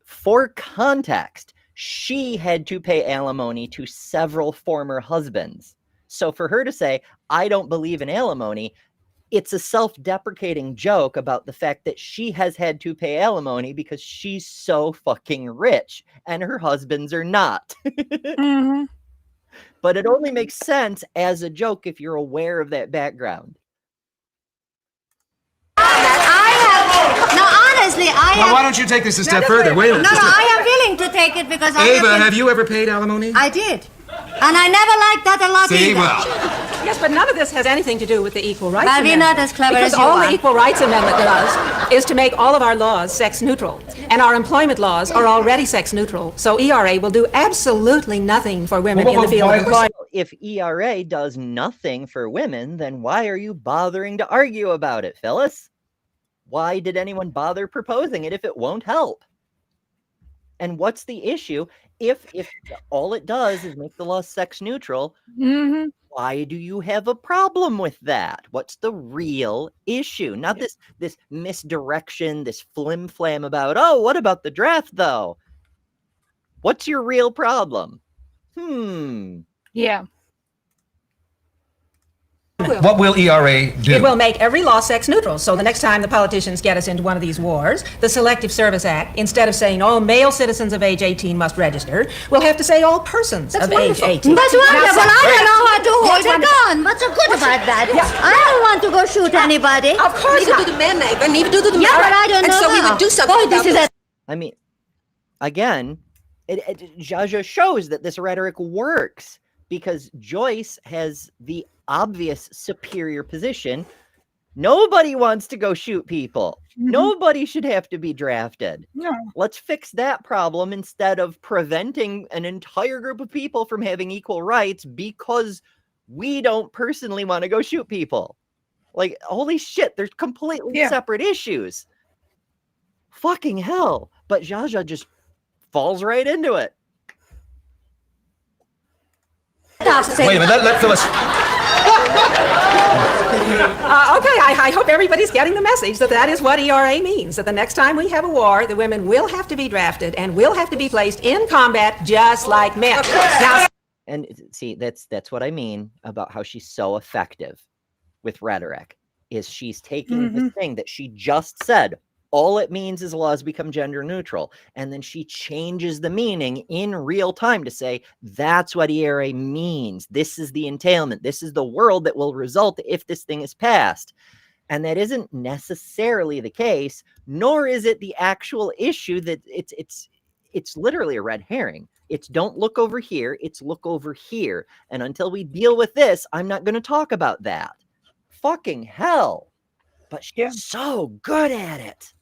for context, she had to pay alimony to several former husbands. So for her to say, I don't believe in alimony, it's a self-deprecating joke about the fact that she has had to pay alimony because she's so fucking rich and her husbands are not. But it only makes sense as a joke if you're aware of that background. Well, why don't you take this a step further? Wait a minute. No, I am willing to take it because I Ava, have you ever paid alimony? I did. And I never liked that a lot See, either. well... Yes, but none of this has anything to do with the Equal Rights Well, we're Amendment. not as clever because as you all are. the Equal Rights Amendment does is to make all of our laws sex neutral. And our employment laws are already sex neutral. So ERA will do absolutely nothing for women in the field of employment. If ERA does nothing for women, then why are you bothering to argue about it, Phyllis? Why did anyone bother proposing it if it won't help? And what's the issue? If all it does is make the law sex neutral, why do you have a problem with that? What's the real issue? Not this misdirection, this flim-flam about, oh, what about the draft, though? What's your real problem? Yeah. What will ERA do? It will make every law sex neutral. So the next time the politicians get us into one of these wars, the Selective Service Act, instead of saying all male citizens of age 18 must register, we'll have to say all persons of age 18. That's wonderful. I don't know how to hold a gun. What's so good about that? I don't want to go shoot anybody. Of course not. Neither do the men, and neither do the women. Yeah, but I don't know. And so we would do something about this. I mean, again, Zsa shows that this rhetoric works because Joyce has the obvious superior position. Nobody wants to go shoot people. Nobody should have to be drafted. No. Let's fix that problem instead of preventing an entire group of people from having equal rights because we don't personally want to go shoot people. Like, holy shit, there's completely separate issues. Fucking hell. But Zsa just falls right into it. Wait a minute, let Phyllis. Okay, I hope everybody's getting the message that that is what ERA means, that the next time we have a war, the women will have to be drafted and will have to be placed in combat just like men. Now, and see, that's what I mean about how she's so effective with rhetoric, is she's taking the thing that she just said, all it means is laws become gender neutral, and then she changes the meaning in real time to say, that's what ERA means. This is the entailment. This is the world that will result if this thing is passed. And that isn't necessarily the case, nor is it the actual issue. That it's literally a red herring. It's don't look over here, it's look over here. And until we deal with this, I'm not going to talk about that. Fucking hell. But she's so good at it.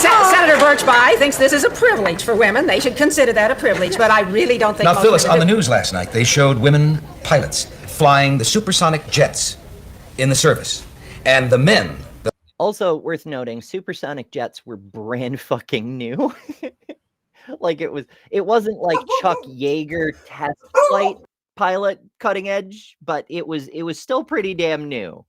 Senator Birchby thinks this is a privilege for women. They should consider that a privilege, but I really don't think. Now, most Phyllis, women on the do. news last night, they showed women pilots flying the supersonic jets in the service, and the men. Also worth noting, supersonic jets were brand fucking new. Like it wasn't like Chuck Yeager test flight pilot cutting edge, but it was still pretty damn new.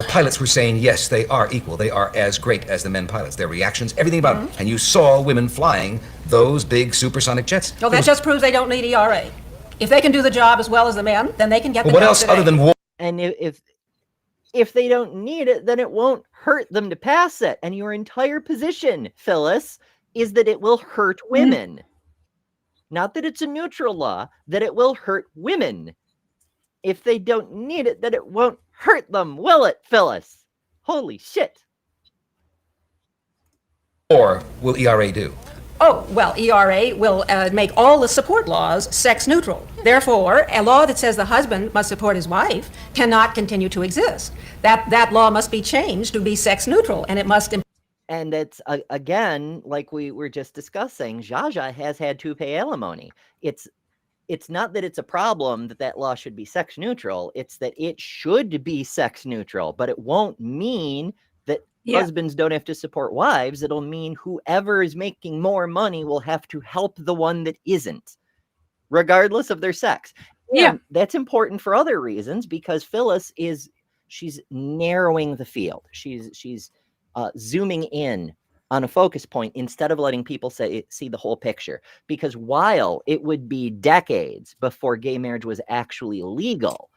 Pilots were saying, yes, they are equal. They are as great as the men pilots. Their reactions, everything about it. And you saw women flying those big supersonic jets. Well, that just proves they don't need ERA. If they can do the job as well as the men, then they can get the what job else today. other than war? And if they don't need it, then it won't hurt them to pass it. And your entire position, Phyllis, is that it will hurt women. Not that it's a neutral law, that it will hurt women. If they don't need it, then it won't hurt them, will it, Phyllis? Holy shit. Or will ERA do? Oh, well, ERA will make all the support laws sex neutral. Therefore, a law that says the husband must support his wife cannot continue to exist. That law must be changed to be sex neutral, and it must. And it's, again, like we were just discussing, Zsa has had to pay alimony. It's not that it's a problem that law should be sex neutral. It's that it should be sex neutral, but it won't mean that husbands don't have to support wives. It'll mean whoever is making more money will have to help the one that isn't, regardless of their sex. And that's important for other reasons, because Phyllis she's narrowing the field. She's zooming in on a focus point instead of letting people see the whole picture. Because while it would be decades before gay marriage was actually legal,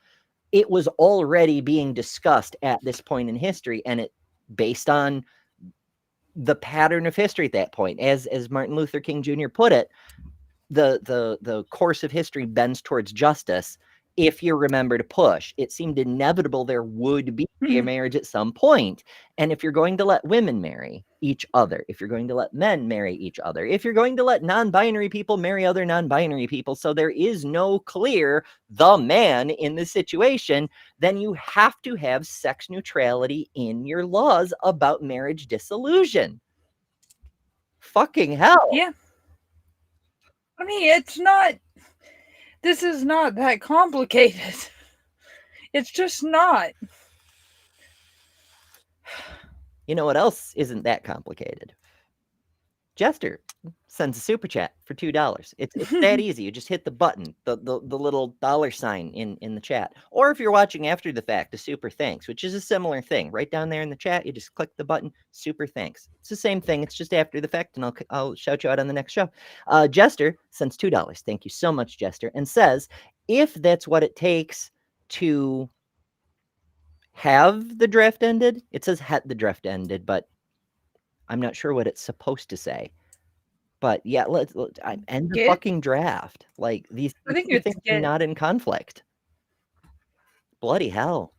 it was already being discussed at this point in history, and it based on the pattern of history at that point. As Martin Luther King Jr. put it, the course of history bends towards justice if you remember to push. It seemed inevitable there would be gay marriage at some point. And if you're going to let women marry each other, if you're going to let men marry each other, if you're going to let non-binary people marry other non-binary people, so there is no clear the man in this situation, then you have to have sex neutrality in your laws about marriage dissolution. Fucking hell. Yeah. I mean, this is not that complicated. It's just not. You know what else isn't that complicated? Jester sends a super chat for $2. It's that easy. You just hit the button, the little $sign in the chat. Or if you're watching after the fact, a super thanks, which is a similar thing. Right down there in the chat, you just click the button, super thanks. It's the same thing. It's just after the fact, and I'll shout you out on the next show. Jester sends $2. Thank you so much, Jester, and says, if that's what it takes to have the draft ended, it says had the draft ended, but I'm not sure what it's supposed to say. But yeah, let's end the fucking draft. Like these two things are not in conflict. Bloody hell.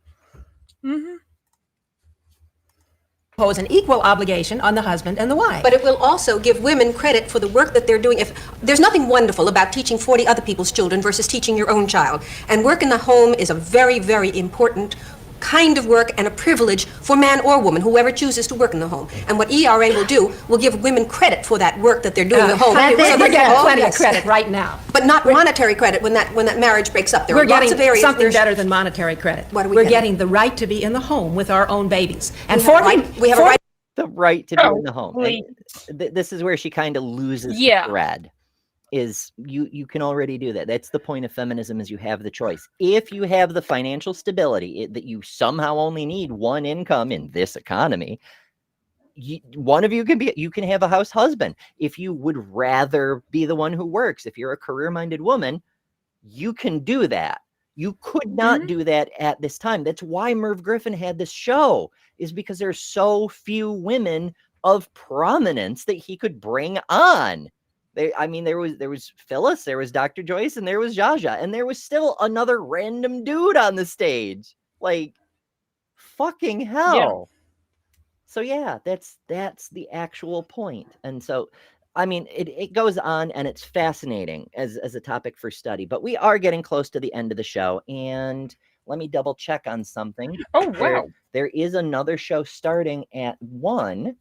Impose an equal obligation on the husband and the wife. But it will also give women credit for the work that they're doing. If there's nothing wonderful about teaching 40 other people's children versus teaching your own child. And work in the home is a very, very important kind of work and a privilege for man or woman, whoever chooses to work in the home. And what ERA will do will give women credit for that work that they're doing in the home. We're getting plenty of credit right now. But not monetary credit when that marriage breaks up. We're getting something better than monetary credit. We're getting the right to be in the home with our own babies. And we have a right. The right to be in the home. This is where she kind of loses the thread. Is you can already do that. That's the point of feminism, is you have the choice. If you have the financial stability that you somehow only need one income in this economy, one of you can have a house husband. If you would rather be the one who works, if you're a career-minded woman, you can do that. You could not do that at this time. That's why Merv Griffin had this show, is because there's so few women of prominence that he could bring on. There was Phyllis, there was Dr. Joyce, and there was Jaja, and there was still another random dude on the stage. Like, fucking hell. Yeah. So yeah, that's the actual point. And so, it goes on, and it's fascinating as a topic for study. But we are getting close to the end of the show, and let me double check on something. Oh wow! There is another show starting at 1.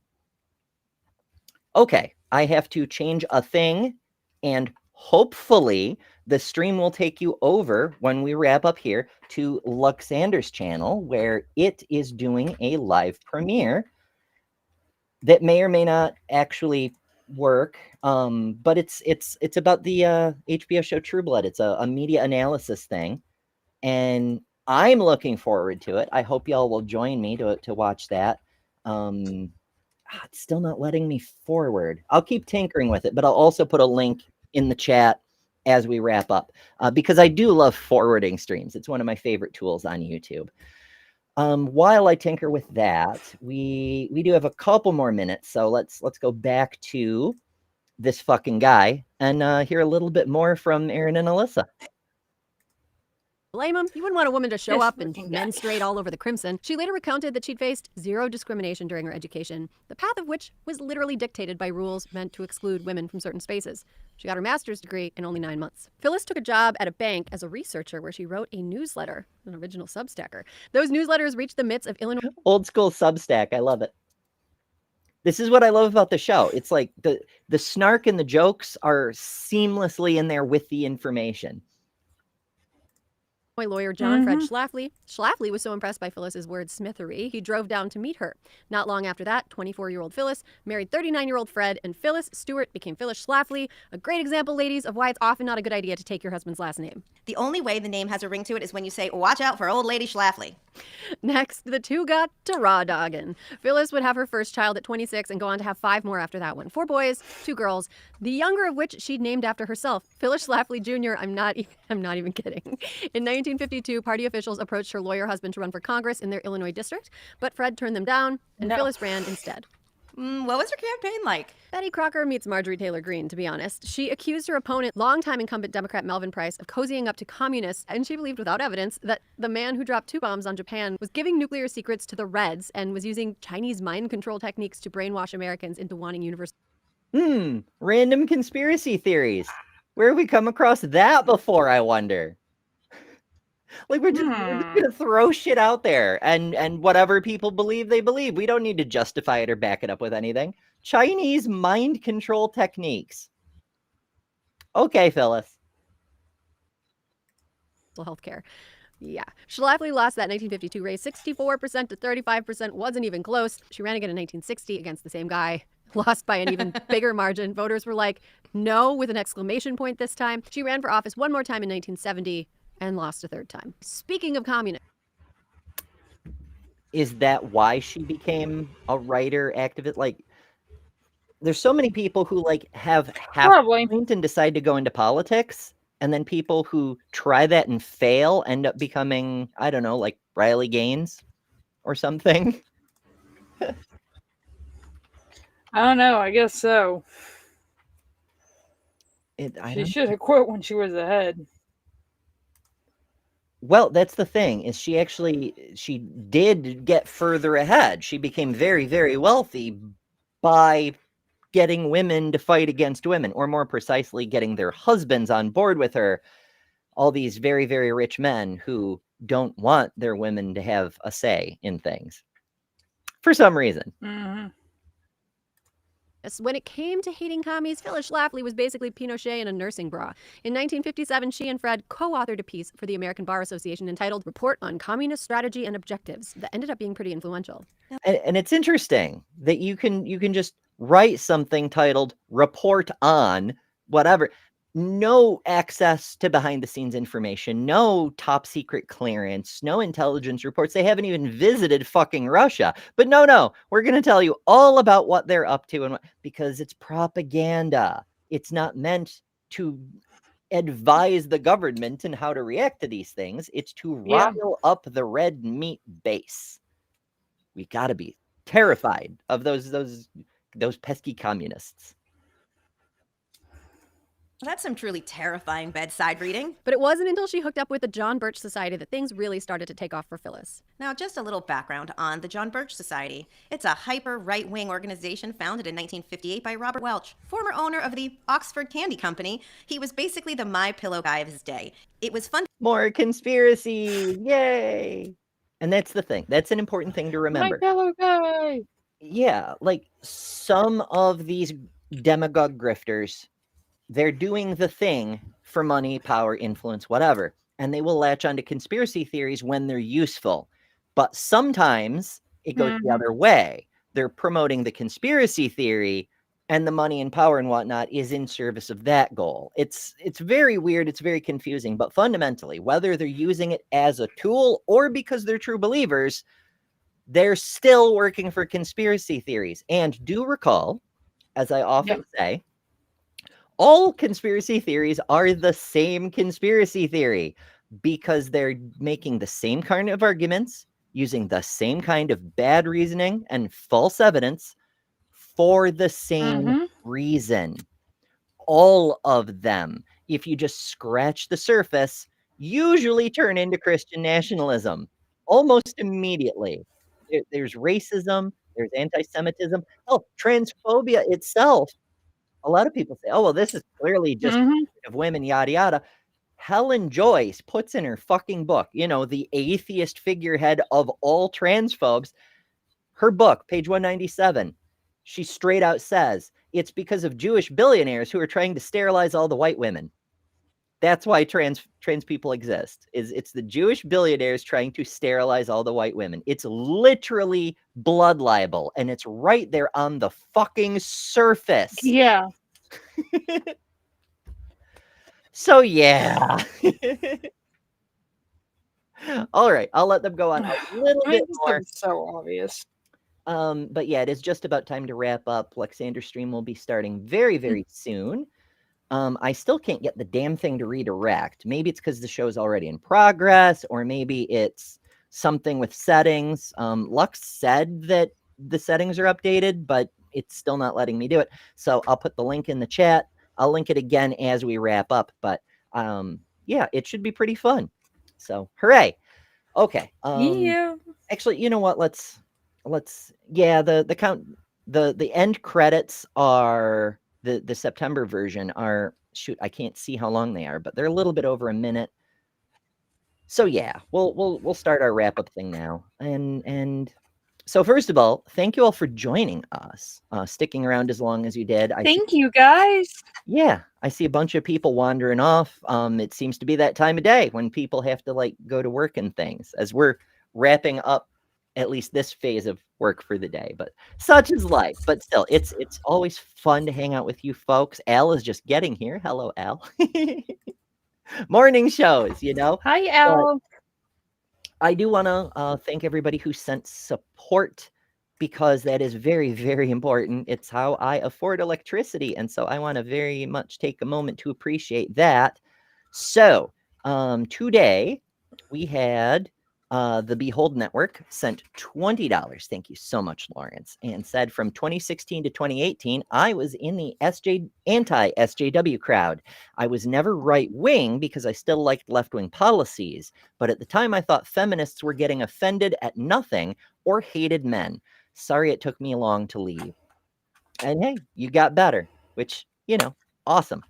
Okay. I have to change a thing, and hopefully the stream will take you over when we wrap up here to Luxander's channel, where it is doing a live premiere that may or may not actually work. But it's about the HBO show True Blood. It's a media analysis thing, and I'm looking forward to it. I hope y'all will join me to watch that. It's still not letting me forward. I'll keep tinkering with it, but I'll also put a link in the chat as we wrap up, because I do love forwarding streams. It's one of my favorite tools on YouTube. While I tinker with that, we do have a couple more minutes, so let's go back to this fucking guy and hear a little bit more from Aaron and Alyssa. Blame him. You wouldn't want a woman to show up and menstruate all over the crimson. She later recounted that she'd faced zero discrimination during her education, the path of which was literally dictated by rules meant to exclude women from certain spaces. She got her master's degree in only 9 months. Phyllis took a job at a bank as a researcher where she wrote a newsletter, an original Substacker. Those newsletters reached the midst of Illinois. Old school Substack. I love it. This is what I love about the show. It's like the snark and the jokes are seamlessly in there with the information. Lawyer John Fred Schlafly. Schlafly was so impressed by Phyllis's wordsmithery, he drove down to meet her. Not long after that, 24-year-old Phyllis married 39-year-old Fred, and Phyllis Stewart became Phyllis Schlafly. A great example, ladies, of why it's often not a good idea to take your husband's last name. The only way the name has a ring to it is when you say, "Watch out for old lady Schlafly." Next, the two got to raw dogging. Phyllis would have her first child at 26 and go on to have 5 more after that one. 4 boys, 2 girls, the younger of which she'd named after herself, Phyllis Schlafly Jr. I'm not even kidding. In 1952, party officials approached her lawyer husband to run for Congress in their Illinois district, but Fred turned them down, and Phyllis ran instead. What was her campaign like? Betty Crocker meets Marjorie Taylor Greene, to be honest. She accused her opponent, longtime incumbent Democrat Melvin Price, of cozying up to communists, and she believed without evidence that the man who dropped 2 bombs on Japan was giving nuclear secrets to the Reds and was using Chinese mind control techniques to brainwash Americans into wanting universal. Random conspiracy theories. Where have we come across that before, I wonder? Like, we're just gonna throw shit out there, and whatever people believe, they believe. We don't need to justify it or back it up with anything. Chinese mind control techniques. Okay, Phyllis. Healthcare. Yeah. Schlafly lost that 1952 race 64% to 35%, wasn't even close. She ran again in 1960 against the same guy, lost by an even bigger margin. Voters were like, no, with an exclamation point this time. She ran for office one more time in 1970 and lost a third time. Speaking of communism. Is that why she became a writer activist? Like, there's so many people who like have half point and decide to go into politics, and then people who try that and fail end up becoming, I don't know, like Riley Gaines or something. I don't know. I guess so. She should have quit when she was ahead. Well, that's the thing, is she did get further ahead. She became very, very wealthy by getting women to fight against women, or more precisely, getting their husbands on board with her. All these very, very rich men who don't want their women to have a say in things for some reason. Mm-hmm. When it came to hating commies, Phyllis Schlafly was basically Pinochet in a nursing bra. In 1957, she and Fred co-authored a piece for the American Bar Association entitled Report on Communist Strategy and Objectives that ended up being pretty influential. And it's interesting that you can just write something titled Report on whatever. No access to behind the scenes information, no top secret clearance, no intelligence reports. They haven't even visited fucking Russia. But no, we're going to tell you all about what they're up to, and because it's propaganda. It's not meant to advise the government and how to react to these things. It's to rile up the red meat base. We got to be terrified of those pesky communists. Well, that's some truly terrifying bedside reading. But it wasn't until she hooked up with the John Birch Society that things really started to take off for Phyllis. Now, just a little background on the John Birch Society. It's a hyper right-wing organization founded in 1958 by Robert Welch, former owner of the Oxford Candy Company. He was basically the My Pillow guy of his day. It was fun. More conspiracy, yay! And that's the thing. That's an important thing to remember. My Pillow guy. Yeah, like some of these demagogue grifters, they're doing the thing for money, power, influence, whatever. And they will latch onto conspiracy theories when they're useful. But sometimes it goes the other way. They're promoting the conspiracy theory, and the money and power and whatnot is in service of that goal. It's very weird. It's very confusing. But fundamentally, whether they're using it as a tool or because they're true believers, they're still working for conspiracy theories. And do recall, as I often say, all conspiracy theories are the same conspiracy theory because they're making the same kind of arguments, using the same kind of bad reasoning and false evidence for the same reason. All of them, if you just scratch the surface, usually turn into Christian nationalism almost immediately. There's racism, there's anti-Semitism, transphobia itself. A lot of people say, oh, well, this is clearly just of women, yada, yada. Helen Joyce puts in her fucking book, the atheist figurehead of all transphobes, her book, page 197, she straight out says, it's because of Jewish billionaires who are trying to sterilize all the white women. That's why trans people exist. It's the Jewish billionaires trying to sterilize all the white women. It's literally blood libel, and it's right there on the fucking surface. Yeah. So yeah. All right, I'll let them go on a little bit more. So obvious. But yeah, it is just about time to wrap up. Lexander's stream will be starting very, very soon. I still can't get the damn thing to redirect. Maybe it's because the show's already in progress, or maybe it's something with settings. Lux said that the settings are updated, but it's still not letting me do it. So I'll put the link in the chat. I'll link it again as we wrap up. But yeah, it should be pretty fun. So hooray. Okay. Actually, you know what? Let's the count, the end credits are the September version are, shoot, I can't see how long they are, but they're a little bit over a minute. So yeah, we'll start our wrap up thing now. And so first of all, thank you all for joining us, sticking around as long as you did. Thank you guys. Yeah, I see a bunch of people wandering off. It seems to be that time of day when people have to like go to work and things, as we're wrapping up at least this phase of work for the day, but such is life. But still, it's always fun to hang out with you folks. Al is just getting here. Hello, Al. Morning shows, you know. Hi, Al. I do want to thank everybody who sent support, because that is very, very important. It's how I afford electricity. And so I want to very much take a moment to appreciate that. So today we had the Behold Network sent $20. Thank you so much, Lawrence. And said from 2016 to 2018, I was in the anti-SJW crowd. I was never right-wing because I still liked left-wing policies. But at the time, I thought feminists were getting offended at nothing or hated men. Sorry it took me long to leave. And hey, you got better, which, you know, awesome.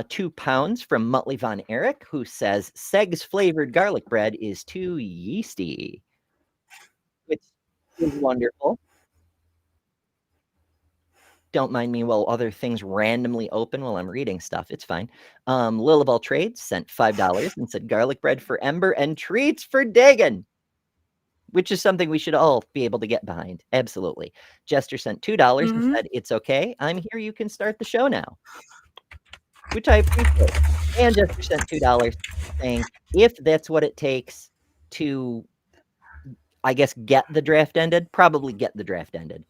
2 pounds from Muttley Von Erich, who says Seg's flavored garlic bread is too yeasty, which is wonderful. Don't mind me while other things randomly open while I'm reading stuff. It's fine. Lil of All Trades sent $5 and said garlic bread for Ember and treats for Dagan, which is something we should all be able to get behind. Absolutely. Jester sent $2 and said, it's okay. I'm here. You can start the show now, which I appreciate. And Jester sent $2 saying, if that's what it takes to, I guess, get the draft ended, probably get the draft ended.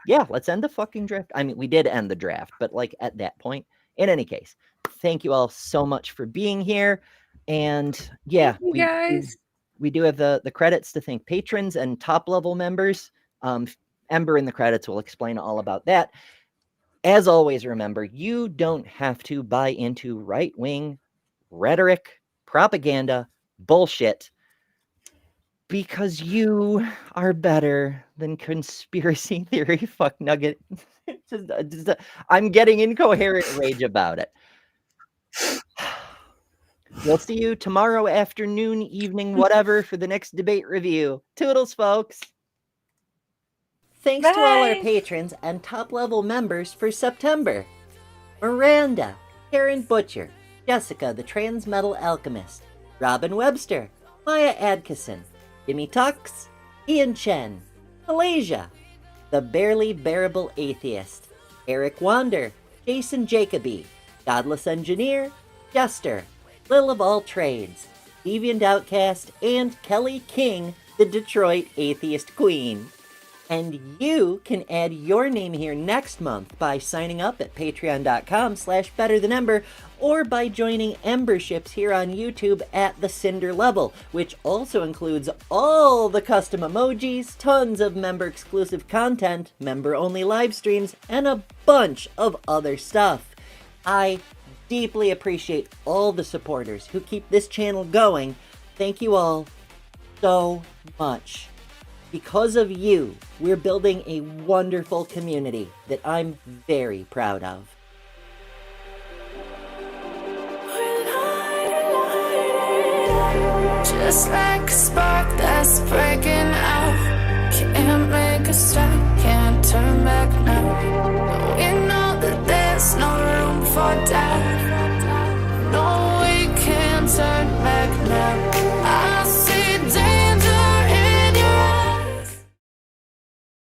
Yeah, let's end the fucking draft. I mean, we did end the draft, but like at that point, in any case, thank you all so much for being here. And yeah, we do have the credits to thank patrons and top level members. Ember in the credits will explain all about that. As always, remember, you don't have to buy into right-wing rhetoric, propaganda, bullshit, because you are better than conspiracy theory fuck nugget. I'm getting incoherent rage about it. We'll see you tomorrow afternoon, evening, whatever, for the next debate review. Toodles, folks. Thanks to all our patrons and top-level members for September. Miranda, Karen Butcher, Jessica the Trans Metal Alchemist, Robin Webster, Maya Adkison, Jimmy Tux, Ian Chen, Malaysia, The Barely Bearable Atheist, Eric Wander, Jason Jacoby, Godless Engineer, Jester, Lil of All Trades, Deviant Outcast, and Kelly King, the Detroit Atheist Queen. And you can add your name here next month by signing up at patreon.com/betterthanember or by joining Emberships here on YouTube at the Cinder level, which also includes all the custom emojis, tons of member-exclusive content, member-only live streams, and a bunch of other stuff. I deeply appreciate all the supporters who keep this channel going. Thank you all so much. Because of you, we're building a wonderful community that I'm very proud of. Just like a spark that's breaking